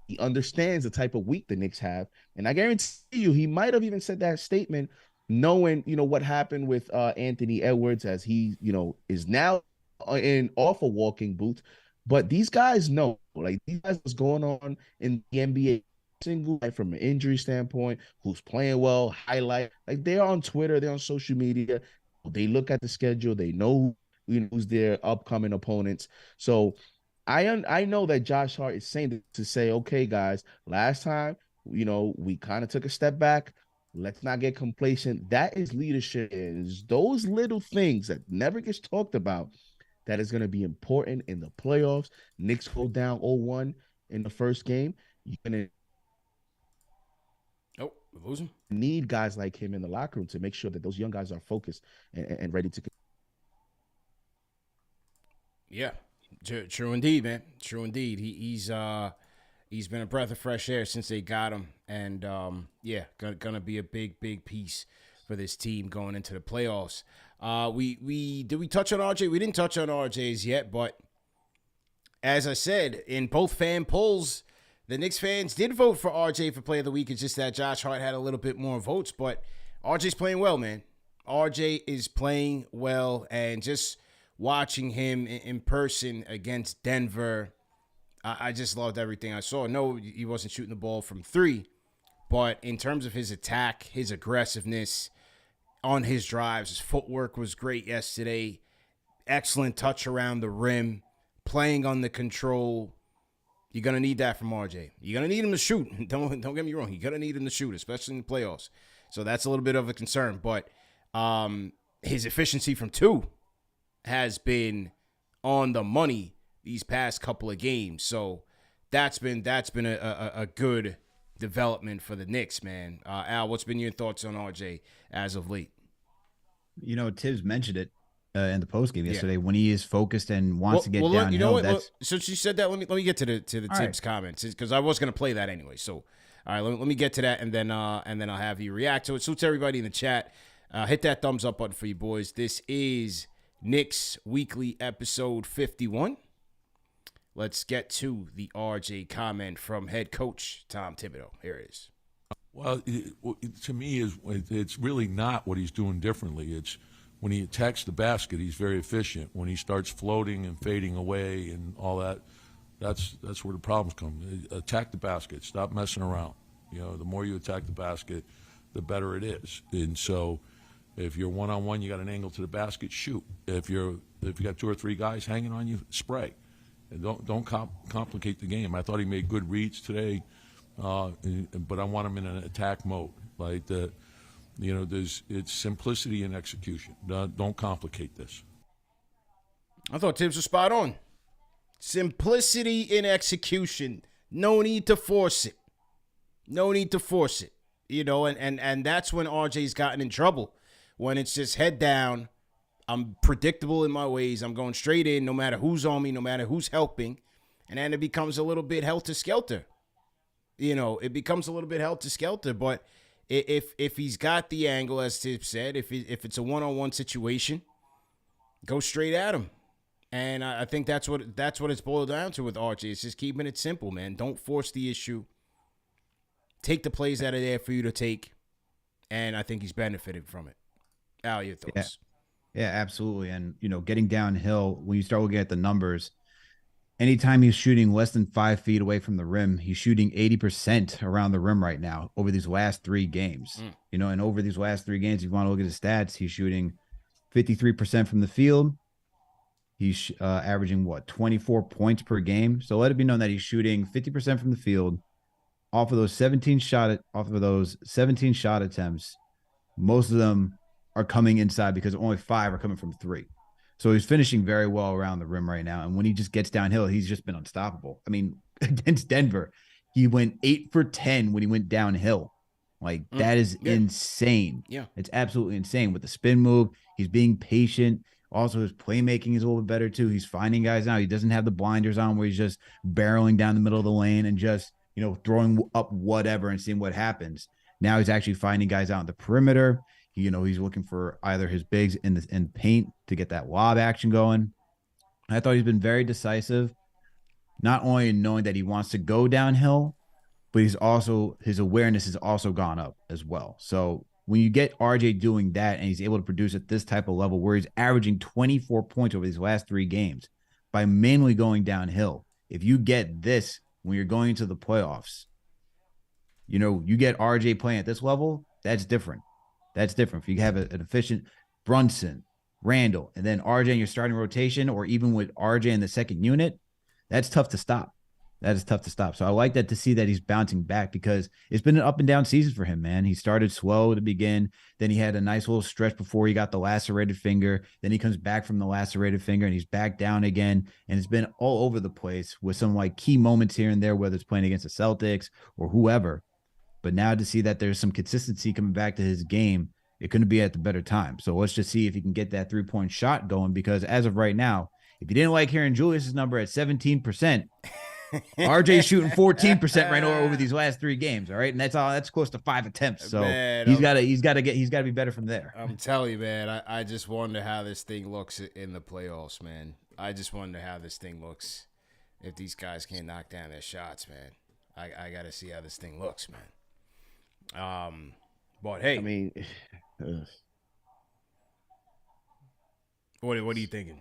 He understands the type of week the Knicks have, and I guarantee you he might have even said that statement knowing, what happened with Anthony Edwards, as he, is now off a walking boot. But these guys know, these guys what's going on in the NBA single from an injury standpoint, who's playing well, highlight. They're on Twitter, they're on social media. They look at the schedule, they know who's their upcoming opponents. So I know that Josh Hart is saying to say, okay, guys, last time, we kind of took a step back. Let's not get complacent. That is leadership. It's those little things that never gets talked about that is going to be important in the playoffs. Knicks go down 0-1 in the first game. You're going Oh, we're losing. to need guys like him in the locker room to make sure that those young guys are focused and ready to. Yeah, true indeed, man. True indeed. He's been a breath of fresh air since they got him, and yeah, gonna be a big piece for this team going into the playoffs. Did we touch on RJ? We didn't touch on RJ's yet, but as I said, in both fan polls, the Knicks fans did vote for RJ for Player of the Week. It's just that Josh Hart had a little bit more votes, but RJ's playing well, man. RJ is playing well, and just watching him in person against Denver, I just loved everything I saw. No, he wasn't shooting the ball from three, but in terms of his attack, his aggressiveness on his drives, his footwork was great yesterday. Excellent touch around the rim, playing on the control. You're going to need that from RJ. You're going to need him to shoot. Don't get me wrong. You're going to need him to shoot, especially in the playoffs. So that's a little bit of a concern. But his efficiency from two has been on the money these past couple of games. So that's been a good development for the Knicks, man. Al, what's been your thoughts on RJ as of late? You know, Tibbs mentioned it in the postgame yesterday. When he is focused and wants to get downhill. You know what? That's... Since you said that, let me get to the Tibbs comments, because I was going to play that anyway. So, all right, let me get to that, and then I'll have you react to it. Suits everybody in the chat. Hit that thumbs up button for you boys. This is Knicks Weekly episode 51. Let's get to the RJ comment from head coach Tom Thibodeau. Here it is. Well, to me, it's really not what he's doing differently. It's when he attacks the basket, he's very efficient. When he starts floating and fading away and all that, that's where the problems come. Attack the basket. Stop messing around. You know, the more you attack the basket, the better it is. And so, if you're one-on-one, you got an angle to the basket, shoot. If you got two or three guys hanging on you, spray. And don't complicate the game. I thought he made good reads today, but I want him in an attack mode. Like it's simplicity and execution. Don't complicate this. I thought Tibbs was spot on. Simplicity in execution. No need to force it. You know, and that's when RJ's gotten in trouble. When it's just head down, I'm predictable in my ways. I'm going straight in no matter who's on me, no matter who's helping. And then it becomes a little bit helter-skelter. You know, it becomes a little bit helter-skelter. But if he's got the angle, as Tibbs said, if it's a one-on-one situation, go straight at him. And I think that's what it's boiled down to with RJ. It's just keeping it simple, man. Don't force the issue. Take the plays that are there for you to take. And I think he's benefited from it. Al, your thoughts? Yeah, absolutely. And, you know, getting downhill, when you start looking at the numbers, anytime he's shooting less than 5 feet away from the rim, he's shooting 80% around the rim right now over these last 3 games. You know, and over these last 3 games, if you want to look at his stats, he's shooting 53% from the field. He's averaging, 24 points per game. So let it be known that he's shooting 50% from the field. Off of those 17 shot attempts, most of them are coming inside because only 5 are coming from 3. So he's finishing very well around the rim right now. And when he just gets downhill, he's just been unstoppable. I mean, against Denver, he went 8 for 10 when he went downhill. Like, that is insane. Yeah. It's absolutely insane. With the spin move, he's being patient. Also, his playmaking is a little bit better, too. He's finding guys now. He doesn't have the blinders on where he's just barreling down the middle of the lane and just, you know, throwing up whatever and seeing what happens. Now he's actually finding guys out in the perimeter. You know, he's looking for either his bigs in the paint to get that lob action going. I thought he's been very decisive, not only in knowing that he wants to go downhill, but his awareness has also gone up as well. So when you get RJ doing that and he's able to produce at this type of level where he's averaging 24 points over these last 3 games by mainly going downhill, if you get this when you're going into the playoffs, you know, you get RJ playing at this level, that's different. That's different. If you have an efficient Brunson, Randall, and then RJ in your starting rotation, or even with RJ in the second unit, that's tough to stop. that is tough to stop. So I like that to see that he's bouncing back because it's been an up and down season for him, man. He started slow to begin. Then he had a nice little stretch before he got the lacerated finger. Then he comes back from the lacerated finger and he's back down again. And it's been all over the place with some like key moments here and there, whether it's playing against the Celtics or whoever. But now to see that there's some consistency coming back to his game, it couldn't be at the better time. So let's just see if he can get that 3-point shot going, because as of right now, if you didn't like hearing Julius's number at 17%, RJ's shooting 14% right over these last 3 games. All right. And that's close to 5 attempts. So man, he's got to be better from there. I'm telling you, man, I just wonder how this thing looks in the playoffs, man. I just wonder how this thing looks if these guys can't knock down their shots, man. I got to see how this thing looks, man. But hey, I mean, what are you thinking?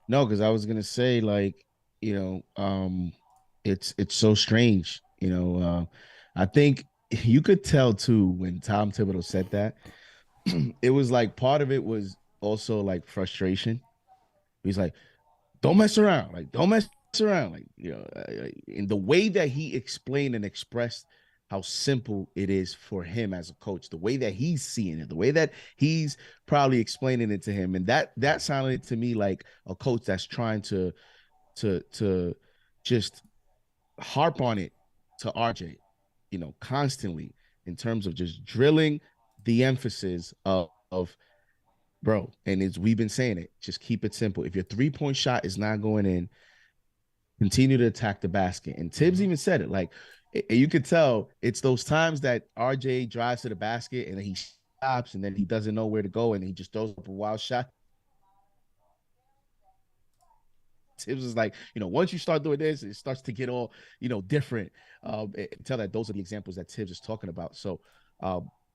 No, because I was gonna say, like, it's so strange. I think you could tell too when Tom Thibodeau said that. It was like part of it was also like frustration. He's like, "Don't mess around, like don't mess around," like in the way that he explained and expressed how simple it is for him as a coach, the way that he's seeing it, the way that he's probably explaining it to him, and that sounded to me like a coach that's trying to just harp on it to RJ, constantly, in terms of just drilling the emphasis of bro. And we've been saying it, just keep it simple. If your 3-point shot is not going in, continue to attack the basket. And Tibbs even said it, like, you could tell it's those times that RJ drives to the basket and then he stops and then he doesn't know where to go and he just throws up a wild shot. Tibbs is like, once you start doing this, it starts to get all, different. Tell that those are the examples that Tibbs is talking about. So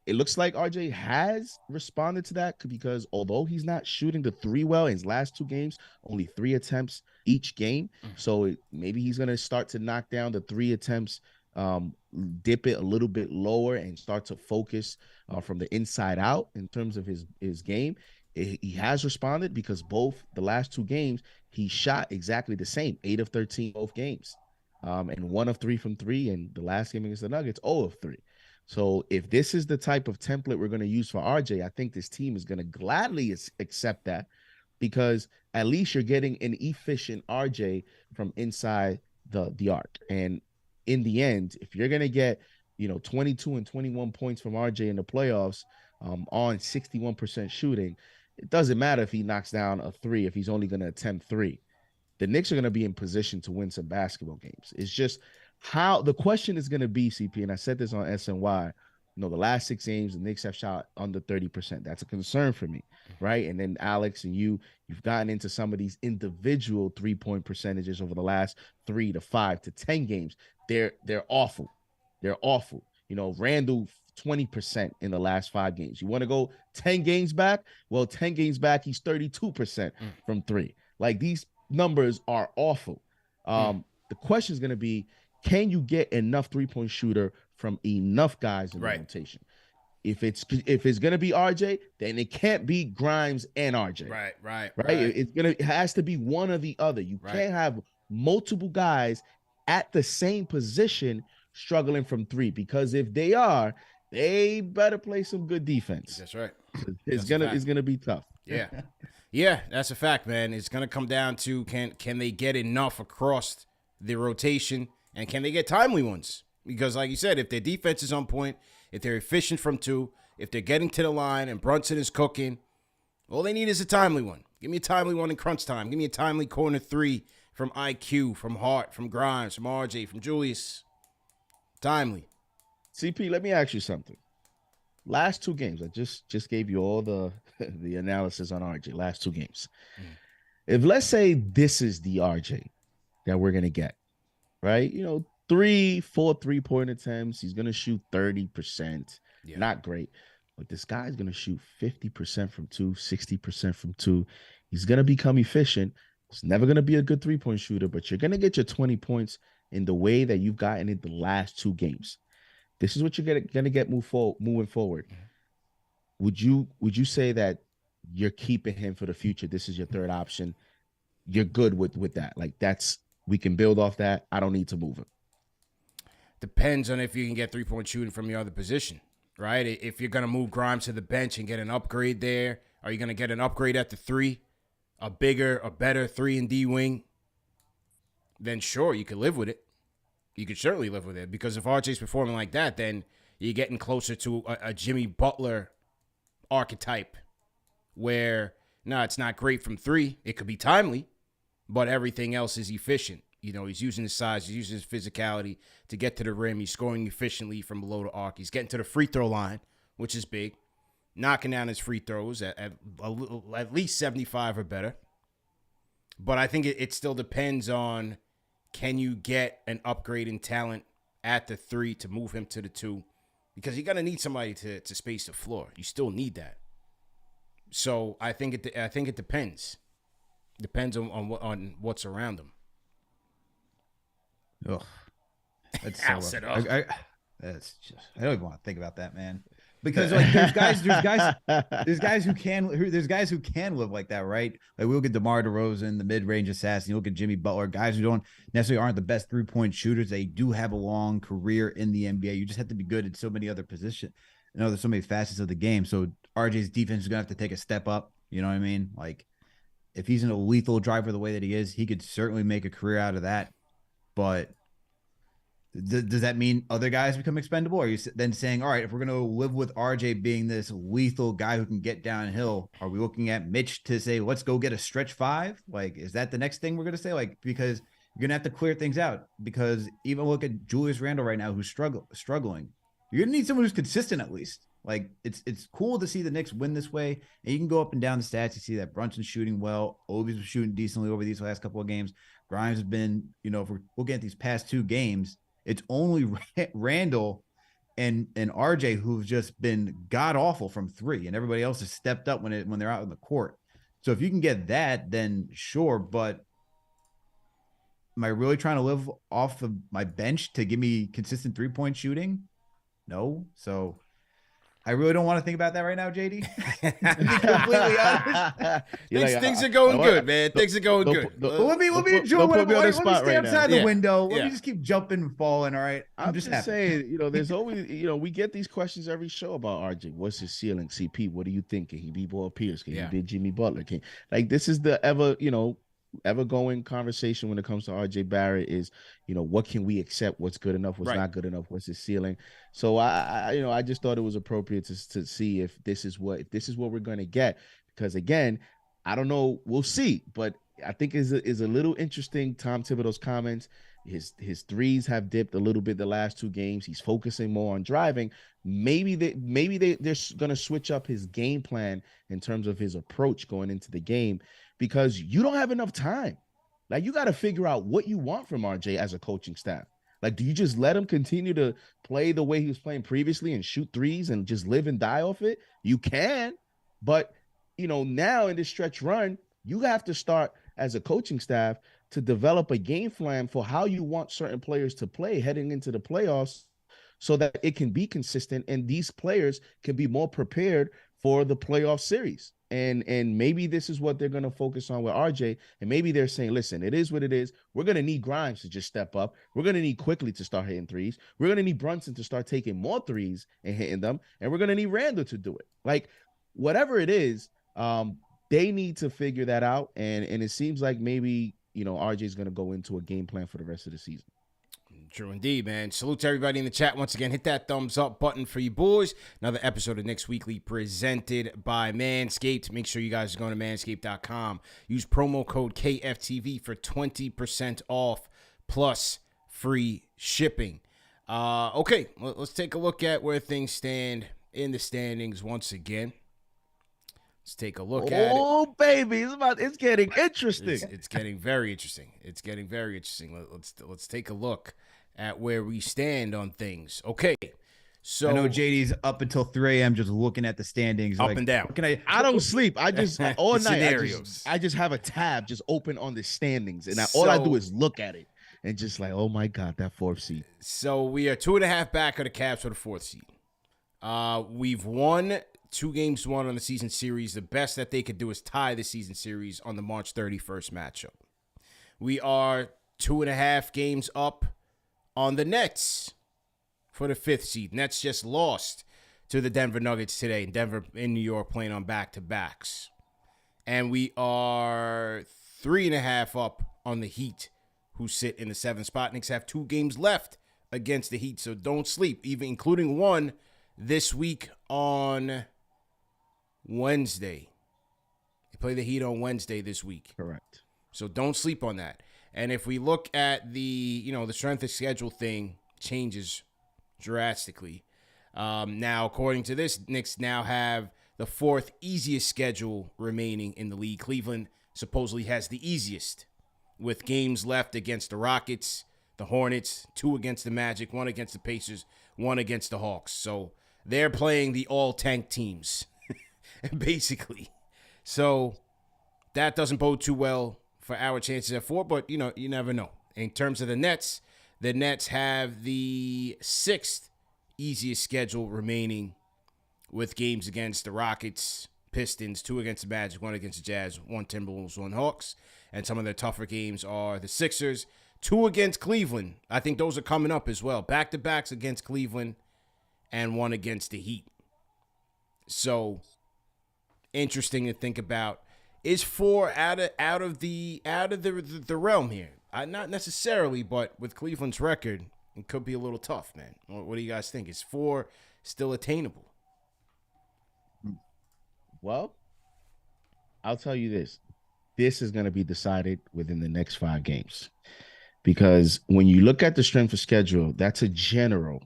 it looks like RJ has responded to that, because although he's not shooting the 3 well in his last 2 games, only 3 attempts each game. So maybe he's going to start to knock down the 3 attempts, dip it a little bit lower and start to focus from the inside out in terms of his game. He has responded, because both the last 2 games, he shot exactly the same, 8 of 13 both games, and 1 of 3 from 3. And the last game against the Nuggets, 0 of 3. So if this is the type of template we're going to use for RJ, I think this team is going to gladly accept that, because at least you're getting an efficient RJ from inside the arc. And in the end, if you're going to get, 22 and 21 points from RJ in the playoffs, on 61% shooting, it doesn't matter if he knocks down a 3, if he's only going to attempt 3. The Knicks are going to be in position to win some basketball games. It's just how the question is going to be, CP, and I said this on SNY, the last 6 games, the Knicks have shot under 30%. That's a concern for me, right? And then Alex and you've gotten into some of these individual 3-point percentages over the last 3 to 5 to 10 games. They're awful. They're awful. Randall, 20% in the last 5 games. You want to go 10 games back? Well, 10 games back, he's 32% from 3. Like, these numbers are awful. The question is going to be, can you get enough 3-point shooter from enough guys in the rotation? If it's going to be RJ, then it can't be Grimes and RJ. Right. It has to be one or the other. You can't have multiple guys at the same position struggling from 3, because if they are, they better play some good defense. That's right. It's gonna be tough. Yeah, that's a fact, man. It's gonna come down to can they get enough across the rotation, and can they get timely ones? Because like you said, if their defense is on point, if they're efficient from 2, if they're getting to the line and Brunson is cooking, all they need is a timely one. Give me a timely one in crunch time. Give me a timely corner 3 from IQ, from Hart, from Grimes, from RJ, from Julius. Timely. CP, let me ask you something. Last 2 games, I just gave you all the analysis on RJ. Last 2 games. If let's say this is the RJ that we're gonna get, right? 4 3-point attempts. He's gonna shoot 30%. Not great, but this guy's gonna shoot 50% from 2, 60% from 2. He's gonna become efficient. He's never gonna be a good 3-point shooter, but you're gonna get your 20 points in the way that you've gotten it the last 2 games. This is what you're gonna get moving forward. Would you say that you're keeping him for the future? This is your 3rd option. You're good with that. Like, that's We can build off that. I don't need to move him. Depends on if you can get three-point shooting from your other position, right? If you're going to move Grimes to the bench and get an upgrade there, are you going to get an upgrade at the 3? A better 3-and-D wing? Then sure, you could live with it. You could certainly live with it. Because if RJ's performing like that, then you're getting closer to a Jimmy Butler archetype where, no, it's not great from 3. It could be timely, but everything else is efficient. You know, he's using his size, he's using his physicality to get to the rim. He's scoring efficiently from below the arc. He's getting to the free throw line, which is big. Knocking down his free throws at least 75 or better. But I think it still depends on, can you get an upgrade in talent at the 3 to move him to the 2? Because you're going to need somebody to space the floor. You still need that. So I think it depends. Depends on what's around him. Ugh. That's so House it rough. up. That's just, I don't even want to think about that, man. Because like there's guys who can live like that, right? Like we look at DeMar DeRozan, the mid-range assassin. You look at Jimmy Butler, guys who don't necessarily aren't the best 3-point shooters. They do have a long career in the NBA. You just have to be good at so many other positions. You know, there's so many facets of the game. So RJ's defense is gonna have to take a step up. You know what I mean? Like if he's a lethal driver the way that he is, he could certainly make a career out of that. But does that mean other guys become expendable? Or are you then saying, all right, if we're going to live with RJ being this lethal guy who can get downhill, are we looking at Mitch to say, let's go get a stretch 5? Like, is that the next thing we're going to say? Like, because you're going to have to clear things out. Because even look at Julius Randle right now, who's struggling. You're going to need someone who's consistent at least. Like, it's cool to see the Knicks win this way. And you can go up and down the stats. You see that Brunson's shooting well. Obi's was shooting decently over these last couple of games. Grimes has been, you know, if we're looking at these past 2 games, it's only Randall and RJ who've just been god awful from 3, and everybody else has stepped up when they're out on the court. So if you can get that, then sure. But am I really trying to live off of my bench to give me consistent 3-point shooting? No. So I really don't want to think about that right now, JD. To be completely honest. Things are going good, man. Things are going good. Let me enjoy what I'm Let me stay outside the window. Let me just keep jumping and falling. All right. I'm just saying, you know, there's always, you know, we get these questions every show about RJ. What's his ceiling? CP, what do you think? Can he be Paul Pierce? Can he be Jimmy Butler? Like this is the ever going conversation when it comes to RJ Barrett is, you know, what can we accept? What's good enough? What's not good enough? What's his ceiling? So I just thought it was appropriate to see if this is what we're going to get, because again, I don't know. We'll see, but I think is a little interesting. Tom Thibodeau's comments. His threes have dipped a little bit the last 2 games. He's focusing more on driving. Maybe they're going to switch up his game plan in terms of his approach going into the game, because you don't have enough time. Like, you got to figure out what you want from RJ as a coaching staff. Like, do you just let him continue to play the way he was playing previously and shoot threes and just live and die off it? You can, but you know, now in this stretch run, you have to start as a coaching staff to develop a game plan for how you want certain players to play heading into the playoffs, so that it can be consistent and these players can be more prepared for the playoff series. And maybe this is what they're going to focus on with RJ. And maybe they're saying, listen, it is what it is. We're going to need Grimes to just step up. We're going to need Quickley to start hitting threes. We're going to need Brunson to start taking more threes and hitting them. And we're going to need Randall to do it. Like, whatever it is, they need to figure that out. And it seems like maybe, you know, RJ is going to go into a game plan for the rest of the season. True indeed, man. Salute to everybody in the chat. Once again, hit that thumbs up button for you boys. Another episode of Knicks Weekly presented by Manscaped. Make sure you guys are going to manscaped.com. Use promo code KFTV for 20% off plus free shipping. Okay, let's take a look at where things stand in the standings once again. Let's take a look at it. Oh, baby, it's getting interesting. It's getting very interesting. It's getting very interesting. Let's take a look at where we stand on things. Okay, so I know JD's up until 3 a.m. just looking at the standings, up and down. I don't sleep. I just all night. Scenarios. I just have a tab just open on the standings, and all I do is look at it and just like, oh my god, that 4th seed. So we are 2.5 back of the Cavs for the 4th seed. We've won 2 games won on the season series. The best that they could do is tie the season series on the March 31st matchup. We are 2.5 games up on the Nets for the 5th seed. Nets just lost to the Denver Nuggets today. Denver in New York playing on back-to-backs. And we are 3.5 up on the Heat, who sit in the 7th spot. Knicks have 2 games left against the Heat, so don't sleep, even including one this week on Wednesday. They play the Heat on Wednesday this week. Correct. So don't sleep on that. And if we look at the strength of schedule thing changes drastically. Now, according to this, Knicks now have the 4th easiest schedule remaining in the league. Cleveland supposedly has the easiest, with games left against the Rockets, the Hornets, 2 against the Magic, 1 against the Pacers, 1 against the Hawks. So they're playing the all-tank teams, basically. So that doesn't bode too well for our chances at 4, but, you never know. In terms of the Nets have the 6th easiest schedule remaining, with games against the Rockets, Pistons, 2 against the Magic, 1 against the Jazz, 1 Timberwolves, 1 Hawks. And some of their tougher games are the Sixers, 2 against Cleveland. I think those are coming up as well. Back-to-backs against Cleveland and 1 against the Heat. So interesting to think about. Is 4 out of the realm here? Not necessarily, but with Cleveland's record, it could be a little tough, man. What do you guys think? Is 4 still attainable? Well, I'll tell you this. This is going to be decided within the next 5 games. Because when you look at the strength of schedule, that's a general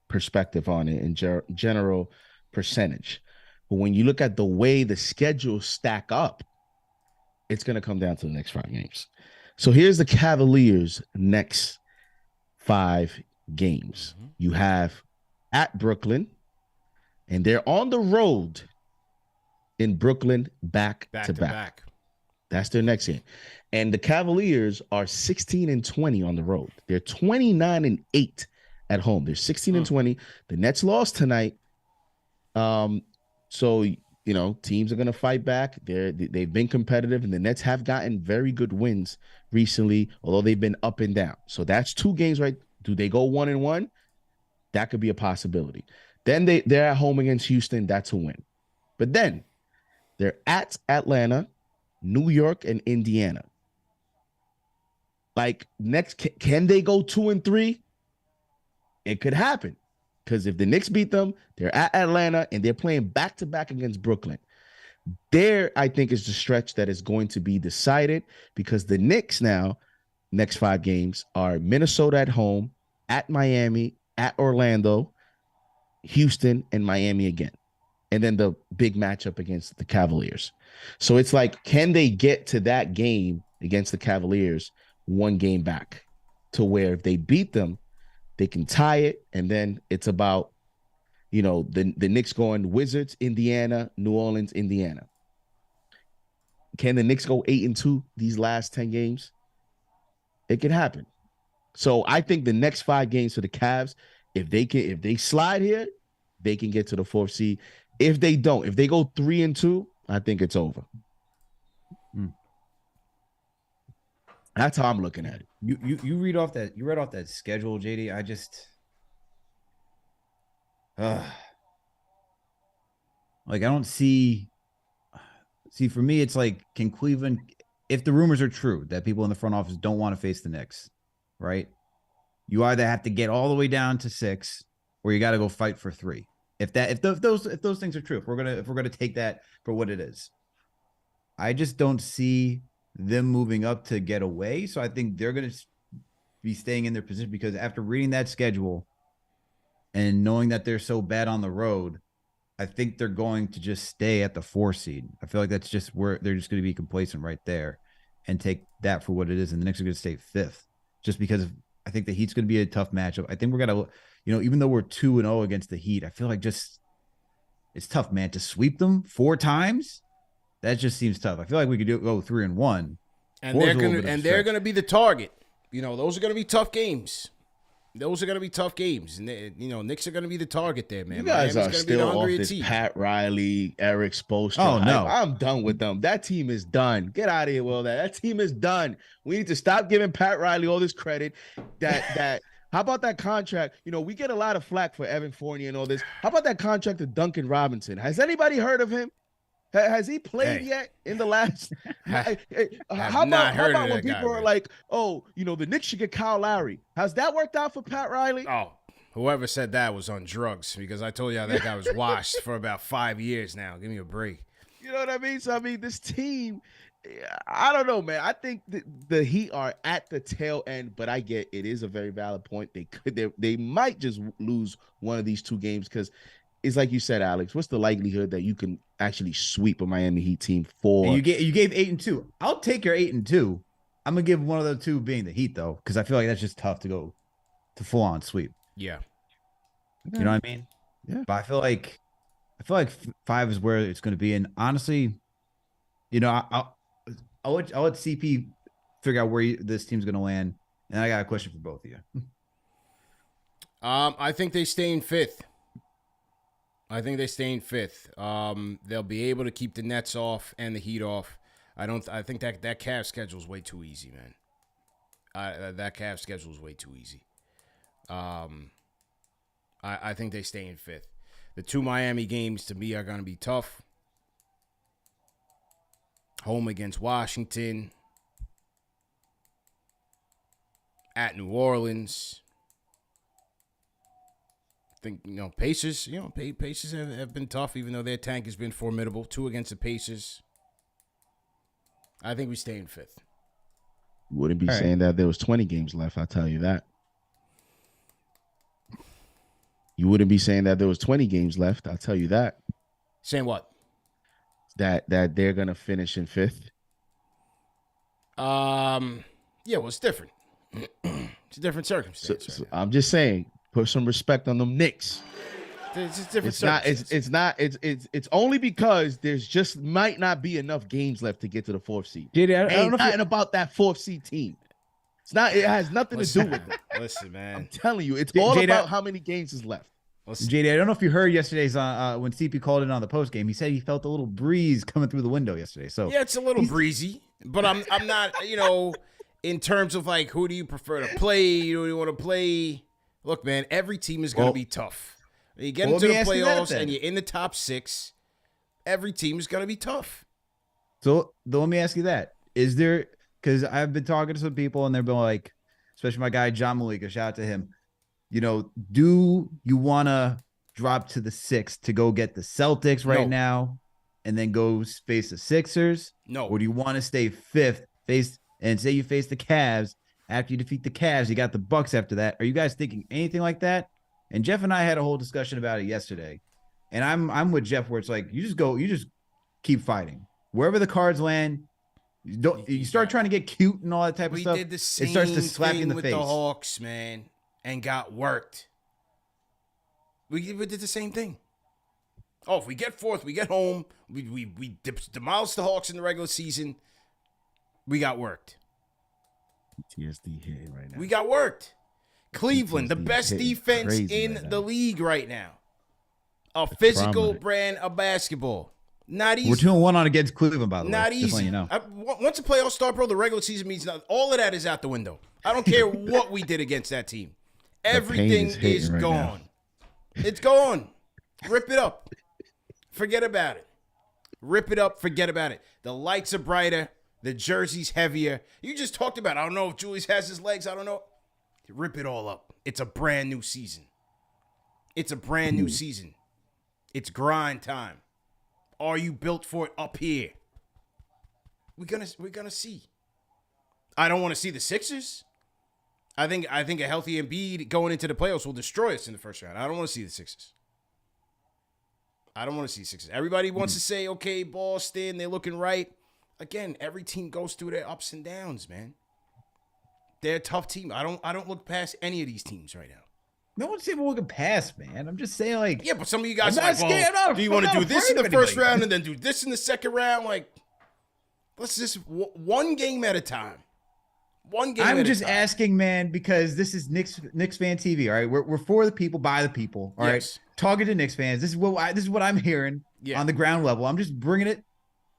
perspective on it and general percentage. But when you look at the way the schedules stack up, it's going to come down to the next 5 games. So here's the Cavaliers' next 5 games. Mm-hmm. You have at Brooklyn, and they're on the road in Brooklyn back to back. That's their next game. And the Cavaliers are 16-20 on the road. They're 29-8 at home. They're 16-20. The Nets lost tonight. So, teams are going to fight back. They've been competitive, and the Nets have gotten very good wins recently, although they've been up and down. So that's 2 games, right? Do they go 1-1? That could be a possibility. Then they're at home against Houston. That's a win. But then they're at Atlanta, New York, and Indiana. Like, next, can they go 2-3? It could happen. Because if the Knicks beat them, they're at Atlanta, and they're playing back-to-back against Brooklyn. There, I think, is the stretch that is going to be decided, because the Knicks now, next 5 games, are Minnesota at home, at Miami, at Orlando, Houston, and Miami again. And then the big matchup against the Cavaliers. So it's like, can they get to that game against the Cavaliers 1 game back, to where if they beat them, they can tie it, and then it's about, the Knicks going Wizards, Indiana, New Orleans, Indiana. Can the Knicks go 8-2 these last 10 games? It can happen. So I think the next 5 games for the Cavs, if they slide here, they can get to the 4th seed. If they don't, if they go 3-2, I think it's over. That's how I'm looking at it. You read off that schedule, JD. I just I don't see for me, it's like, can Cleveland, if the rumors are true that people in the front office don't want to face the Knicks, right? You either have to get all the way down to 6, or you got to go fight for 3. If those things are true, if we're gonna take that for what it is, I just don't see them moving up to get away. So I think they're going to be staying in their position, because after reading that schedule and knowing that they're so bad on the road, I think they're going to just stay at the 4 seed. I feel like that's just where they're just going to be complacent right there and take that for what it is. And the Knicks are going to stay 5th, just because I think the Heat's going to be a tough matchup. I think we're going to, even though we're 2-0 against the Heat, I feel like it's tough, man, to sweep them 4 times. That just seems tough. I feel like we could go 3-1. And they're gonna be the target. Those are gonna be tough games. those are going to be tough games. And, Knicks are going to be the target there, man. You guys Miami's are still off this team. Pat Riley, Eric Spoelstra. Oh, no. I'm done with them. That team is done. Get out of here, Will. That team is done. We need to stop giving Pat Riley all this credit. How about that contract? We get a lot of flack for Evan Fournier and all this. How about that contract to Duncan Robinson? Has anybody heard of him? Has he played yet in the last? How about when people are like, "Oh, the Knicks should get Kyle Lowry"? Has that worked out for Pat Riley? Oh, whoever said that was on drugs, because I told you that guy was washed for about 5 years now. Give me a break. You know what I mean? So this team, I don't know, man. I think the Heat are at the tail end, but I get it is a very valid point. They might just lose one of these 2 games because. It's like you said, Alex. What's the likelihood that you can actually sweep a Miami Heat team for? And you gave 8-2. I'll take your 8-2. I'm gonna give one of the 2 being the Heat though, because I feel like that's just tough to go to full on sweep. Yeah. You know what I mean? Yeah. But I feel like 5 is where it's going to be. And honestly, I'll let CP figure out where this team's going to land. And I got a question for both of you. I think they stay in 5th. They'll be able to keep the Nets off and the Heat off. I think that Cavs schedule is way too easy, man. That Cavs schedule is way too easy. I think they stay in 5th. The 2 Miami games to me are going to be tough. Home against Washington. At New Orleans. I think, Pacers, Pacers have been tough, even though their tank has been formidable. 2 against the Pacers. I think we stay in 5th. You wouldn't be saying that there was 20 games left, I'll tell you that. You wouldn't be saying that there was 20 games left, I'll tell you that. Saying what? That they're going to finish in 5th. Yeah, well, it's different. It's a different circumstance. So I'm just saying, put some respect on them Knicks. It's just different. It's only because there's just might not be enough games left to get to the 4th seed. JD, I don't know nothing about that 4th seed team. It's not. It has nothing to do with it. Listen, man. I'm telling you, it's all about how many games is left. JD, I don't know if you heard yesterday's when CP called in on the post game. He said he felt a little breeze coming through the window yesterday. So yeah, it's a little breezy, but I'm not. In terms of like, who do you prefer to play? Who do you want to play? Look, man, every team is going to be tough. You get into the playoffs and you're in the top 6. Every team is going to be tough. So let me ask you that: is there? Because I've been talking to some people and they've been like, especially my guy John Malika, shout out to him. Do you want to drop to the 6th to go get the Celtics right now, and then go face the Sixers? No. Or do you want to stay 5th, and say you face the Cavs? After you defeat the Cavs, you got the Bucks after that. Are you guys thinking anything like that? And Jeff and I had a whole discussion about it yesterday. And I'm with Jeff where it's like, you just keep fighting. Wherever the cards land, you start trying to get cute and all that type of stuff. We did the same it starts to slap you in the with face. The Hawks, man, and got worked. We did the same thing. Oh, if we get 4th, we get home, we demolish the Hawks in the regular season, we got worked. PTSD hitting right now. We got worked. Cleveland, the best defense in right the league right now. A physical brand of basketball. Not easy. We're 2-1 on against Cleveland, by the way. Not easy. Just letting you know. Once the playoffs start, bro, the regular season means nothing. All of that is out the window. I don't care what we did against that team. Everything is right gone. It's gone. Rip it up. Forget about it. Rip it up. Forget about it. The lights are brighter. The jersey's heavier. You just talked about, I don't know if Julius has his legs. I don't know. Rip it all up. It's a brand new season. It's a brand new season. It's grind time. Are you built for it up here? We're gonna see. I don't want to see the Sixers. I think a healthy Embiid going into the playoffs will destroy us in the first round. I don't want to see the Sixers. I don't want to see Sixers. Everybody wants to say, okay, Boston, they're looking right. Again, every team goes through their ups and downs, man. They're a tough team. I don't look past any of these teams right now. No one's even looking past, man. I'm just saying, like, yeah, but some of you guys are like, do you want to do this in the first round and then do this in the second round? Like, let's just one game at a time. One game. I'm just asking, man, because this is Knicks Fan TV. All right, we're for the people, by the people. All right, talking to Knicks fans. This is what I'm hearing on the ground level. I'm just bringing it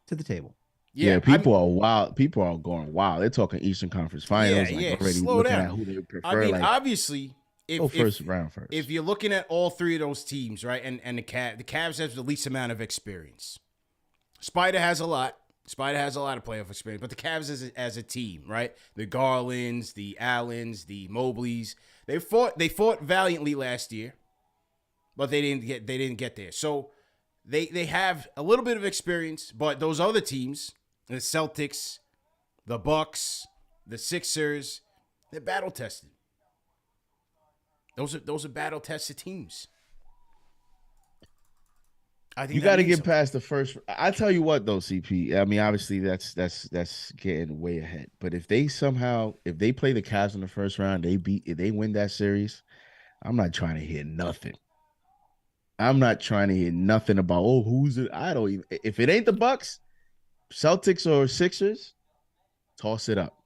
to the table. Yeah, people are wild. People are going wild. They're talking Eastern Conference Finals. Already slow looking down. at who they prefer. I mean, obviously, first round first. If you're looking at all three of those teams, right, and the Cavs have the least amount of experience. Spider has a lot. Spider has a lot of playoff experience, but the Cavs as a team, right? The Garlands, the Allens, the Mobleys, they fought valiantly last year, but they didn't get there. So they have a little bit of experience, but those other teams, the Celtics, the Bucks, the Sixers, they're battle tested. Those are battle tested teams. I think you got to get past the first. I tell you what, though, CP. I mean, obviously that's getting way ahead. But if they play the Cavs in the first round, if they win that series, I'm not trying to hear nothing. I'm not trying to hear nothing about who's it. I don't even. If it ain't the Bucks, Celtics or Sixers, toss it up.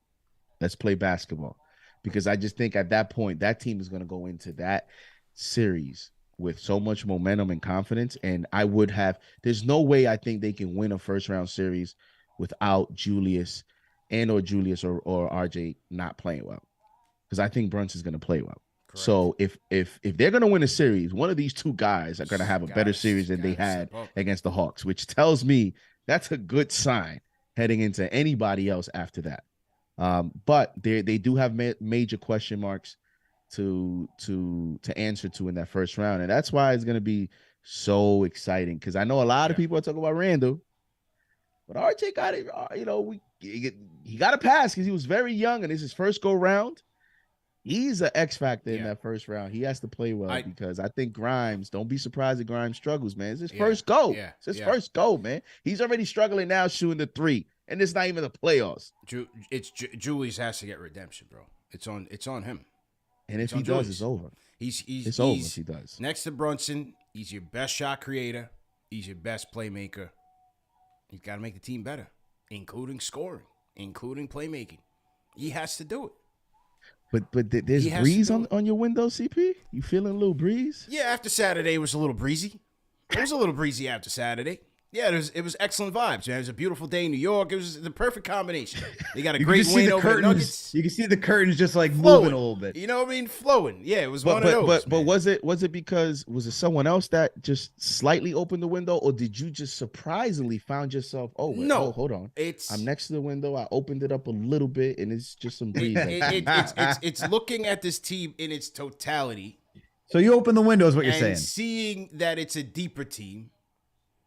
Let's play basketball, because I just think at that point that team is going to go into that series with so much momentum and confidence. And there's no way I think they can win a first round series without Julius or RJ not playing well. Because I think Brunson's going to play well. Correct. So if they're going to win a series, one of these two guys are going to have a better series than they had against the Hawks, which tells me that's a good sign heading into anybody else after that. But they do have major question marks to answer to in that first round, and that's why it's going to be so exciting, because I know a lot of people are talking about Randall, but RJ got it. He got a pass because he was very young and it's his first go round. He's an X factor in that first round. He has to play well, because I think Grimes, don't be surprised if Grimes struggles, man. It's his first go. It's his first go, man. He's already struggling now shooting the three, and it's not even the playoffs. Julius has to get redemption, bro. It's on him. And if he does, it's over. It's over if he does. Next to Brunson, he's your best shot creator. He's your best playmaker. He's got to make the team better, including scoring, including playmaking. He has to do it. But there's breeze on your window, CP? You feeling a little breeze? Yeah, after Saturday it was a little breezy. It was a little breezy after Saturday. Yeah, it was excellent vibes, man. It was a beautiful day in New York. It was the perfect combination. They got a great win over the Nuggets. You can see the curtains just like moving a little bit. You know what I mean? Flowing. Yeah, it was one of those. But was it because was it someone else that just slightly opened the window, or did you just surprisingly found yourself? No, hold on. I'm next to the window. I opened it up a little bit, and it's just some breeze. It's looking at this team in its totality. So you open the window is what you're saying. Seeing that it's a deeper team,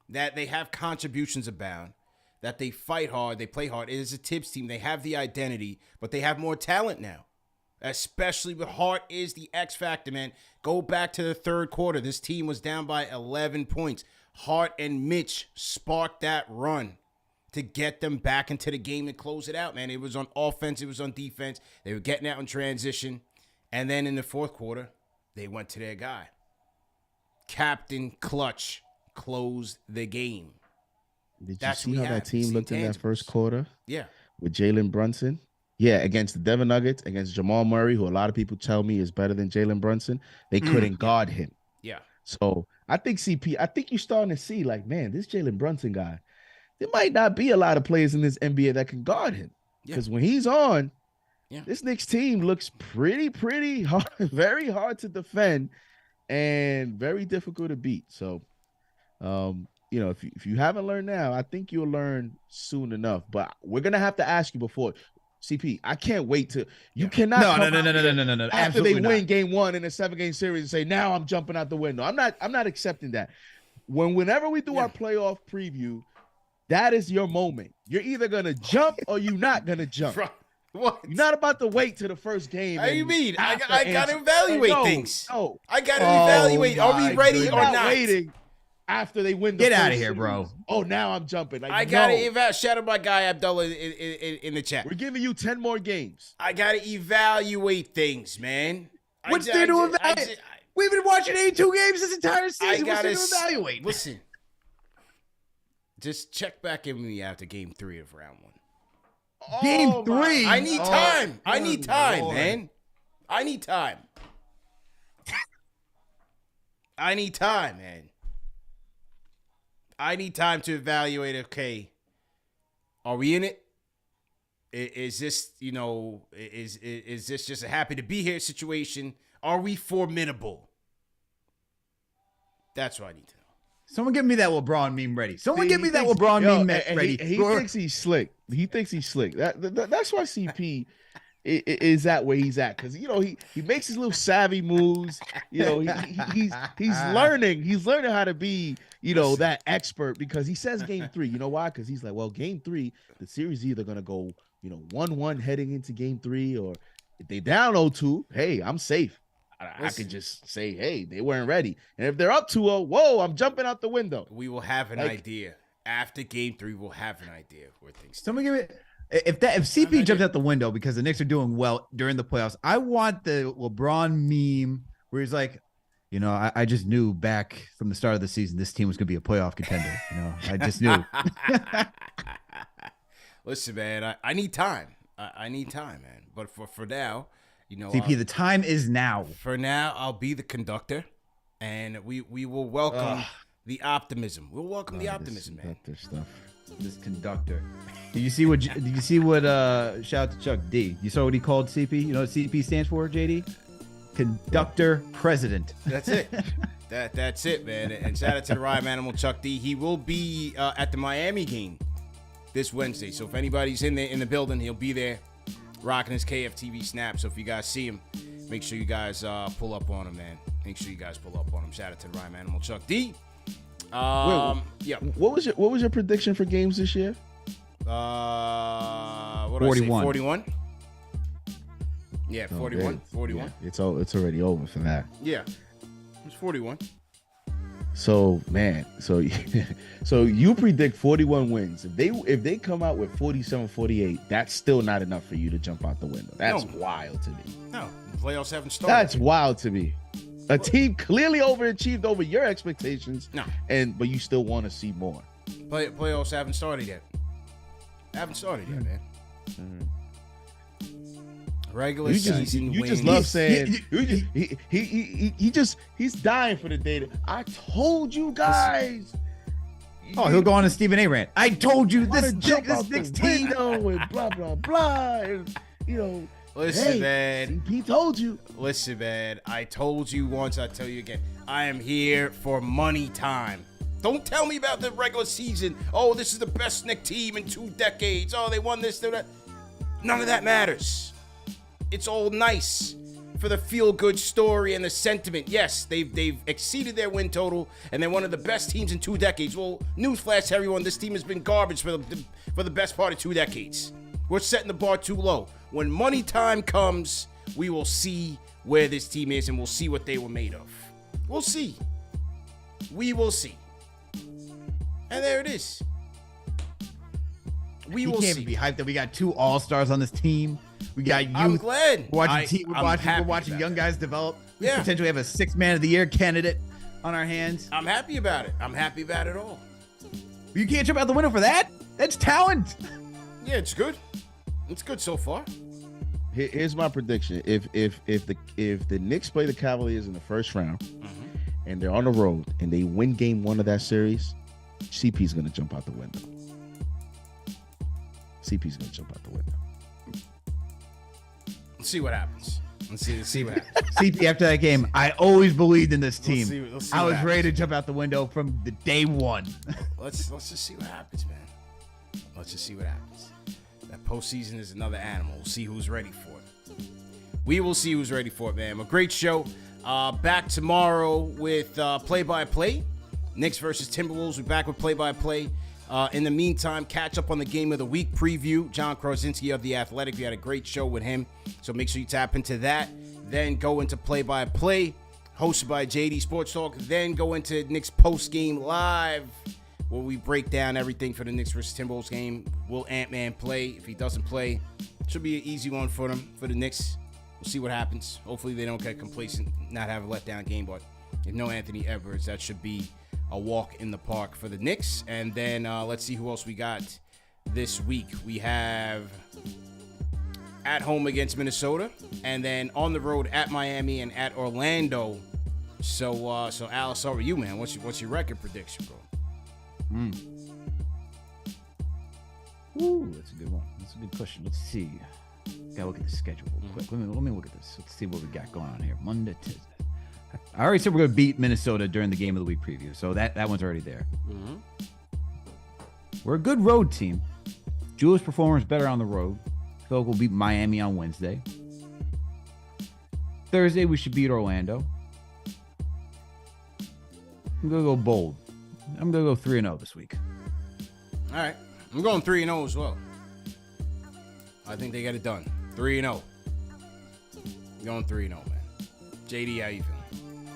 that they have contributions abound, that they fight hard, they play hard. It is a Tibbs team. They have the identity, but they have more talent now, especially with Hart is the X factor, man. Go back to the third quarter. This team was down by 11 points. Hart and Mitch sparked that run to get them back into the game and close it out, man. It was on offense. It was on defense. They were getting out in transition. And then in the fourth quarter, they went to their guy. Captain Clutch closed the game. Did you see how that team looked in that first quarter? Yeah. With Jalen Brunson? Yeah, against the Denver Nuggets, against Jamal Murray, who a lot of people tell me is better than Jalen Brunson. They couldn't guard him. Yeah. So I think you're starting to see, like, man, this Jalen Brunson guy, there might not be a lot of players in this NBA that can guard him. Because when he's on, this Knicks team looks pretty hard, very hard to defend and very difficult to beat. So if you haven't learned now, I think you'll learn soon enough. But we're gonna have to ask you before, CP. I can't wait to. You cannot. No. After they win game one in a 7-game series and say, now I'm jumping out the window. I'm not accepting that. Whenever we do our playoff preview, that is your moment. You're either gonna jump or you're not gonna jump. What? You're not about to wait to the first game. How do you mean? I got to evaluate things. No. I got to evaluate. Are we ready or not? Waiting after they win the Get out of here, bro. Oh, now I'm jumping. I got to evaluate. Shout out my guy Abdullah in the chat. We're giving you 10 more games. I got to evaluate things, man. What's there to evaluate? We've been watching 82 games this entire season. What's there to evaluate? Listen. Just check back in with me after game 3 of round 1. Game 3. I need time. I need time, Lord. man. I need time. I need time, man. I need time to evaluate, okay, are we in it? Is this, is this just a happy to be here situation? Are we formidable? That's what I need to know. Someone get me that LeBron meme ready. Someone get me that LeBron meme ready. He thinks he's slick. That's why CP is at where he's at, because he makes his little savvy moves. He's learning. He's learning how to be that expert, because he says game 3. You know why? Because he's like, well, game 3, the series is either gonna go 1-1 heading into game 3, or if they down 0-2, hey, I'm safe. I could just say, hey, they weren't ready. And if they're up 2-0, whoa, I'm jumping out the window. We will have an idea. After game 3, we'll have an idea where things stand. Someone give me if CP jumps out the window because the Knicks are doing well during the playoffs, I want the LeBron meme where he's like, I just knew back from the start of the season this team was going to be a playoff contender. I just knew. Listen, man, I need time. I need time, man. But for now, CP, the time is now. For now, I'll be the conductor, and we will welcome the optimism. We'll welcome the optimism, man. This conductor. Did you see what? Shout out to Chuck D. You saw what he called CP? You know what CP stands for, JD? Conductor President. That's it. That's it, man. And shout out to the Rhyme Animal Chuck D. He will be at the Miami game this Wednesday. So if anybody's in the building, he'll be there rocking his KFTV snap. So if you guys see him, make sure you guys pull up on him, man. Make sure you guys pull up on him. Shout out to the Rhyme Animal Chuck D. Yeah. What was your prediction for games this year? What did I say? 41. Yeah, 41. 41. Yeah, it's already over for that. Yeah, it's 41. So man, so you predict 41 wins. If they come out with 47-48, that's still not enough for you to jump out the window. That's wild to me. No, the playoffs haven't started. That's wild to me. A team clearly overachieved over your expectations. No, but you still want to see more. Playoffs haven't started yet. Haven't started yet, man. Mm-hmm. Regular season. You just love saying he's dying for the data. I told you guys. Oh, he'll go on a Stephen A. rant. I told you this Knicks team and blah blah blah. And, listen, man. CP told you. Listen, man. I told you once. I tell you again. I am here for money time. Don't tell me about the regular season. Oh, this is the best Knicks team in 2 decades. Oh, they won this, that. None of that matters. It's all nice for the feel-good story and the sentiment. Yes, they've exceeded their win total, and they're one of the best teams in 2 decades. Well, newsflash to everyone, this team has been garbage for the best part of 2 decades. We're setting the bar too low. When money time comes, we will see where this team is, and we'll see what they were made of. We'll see. We will see. And there it is. We will see. You can't be hyped that we got 2 all-stars on this team. We got youth. I'm glad. We're watching young guys develop. We potentially have a 6th Man of the Year candidate on our hands. I'm happy about it. I'm happy about it all. You can't jump out the window for that? That's talent. Yeah, it's good. It's good so far. Here's my prediction. If the Knicks play the Cavaliers in the first round, and they're on the road and they win game 1 of that series, CP's gonna jump out the window. CP's gonna jump out the window. Let's see what happens. Let's see what happens. CP, after that game, I always believed in this team. We'll see I was what ready happens. to jump out the window from the day one. Let's just see what happens, man. Let's just see what happens. That postseason is another animal. We'll see who's ready for it. We will see who's ready for it, man. A great show. Back tomorrow with play-by-play. Knicks versus Timberwolves. We're back with play-by-play. In the meantime, catch up on the Game of the Week preview. John Krasinski of The Athletic. We had a great show with him, so make sure you tap into that. Then go into play-by-play, hosted by JD Sports Talk. Then go into Knicks post-game live, where we break down everything for the Knicks versus Timberwolves game. Will Ant-Man play? If he doesn't play, should be an easy one for them, for the Knicks. We'll see what happens. Hopefully they don't get complacent, not have a letdown game, but if no Anthony Edwards, that should be a walk in the park for the Knicks. And then let's see who else we got this week. We have at home against Minnesota, and then on the road at Miami and at Orlando. So Al, start with you, man. What's your record prediction, bro? Ooh, that's a good one. That's a good question. Let's see. Gotta look at the schedule real quick. Let me look at this. Let's see what we got going on here. Monday, Tuesday. I already said we're gonna beat Minnesota during the game of the week preview, so that one's already there. Mm-hmm. We're a good road team. Julius performance better on the road. I feel like we'll beat Miami on Wednesday. Thursday we should beat Orlando. I'm gonna go bold. I'm gonna go 3-0 this week. All right, I'm going 3-0 as well. I think they got it done. 3-0. I'm going 3-0, man. JD, how you feeling?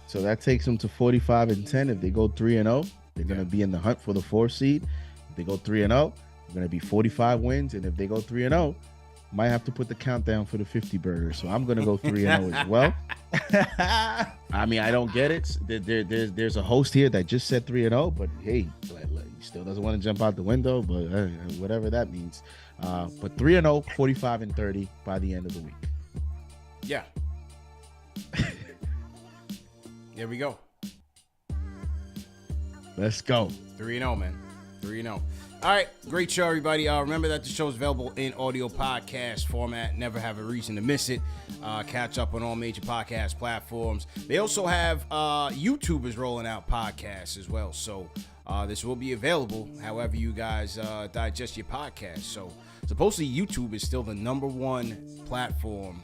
So that takes them to 45-10. If they go 3-0, they're going to be in the hunt for the 4th seed. If they go 3-0, they're going to be 45 wins. And if they go 3-0, might have to put the countdown for the 50 burger. So I'm going to go 3-0 as well. I mean, I don't get it. There's a host here that just said 3-0, but hey, he still doesn't want to jump out the window, but whatever that means. But 3-0, 45-30 by the end of the week. Yeah. There we go. Let's go. 3-0, man. 3-0. All right. Great show, everybody. Remember that the show is available in audio podcast format. Never have a reason to miss it. Catch up on all major podcast platforms. They also have YouTubers rolling out podcasts as well. So this will be available however you guys digest your podcast. So supposedly YouTube is still the #1 platform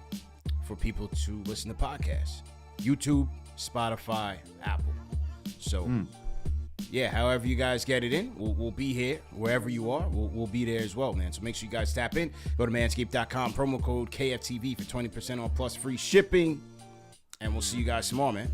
for people to listen to podcasts. YouTube, Spotify, Apple. So, yeah, however you guys get it in, we'll be here. Wherever you are, we'll be there as well, man. So make sure you guys tap in. Go to manscaped.com, promo code KFTV for 20% off plus free shipping. And we'll see you guys tomorrow, man.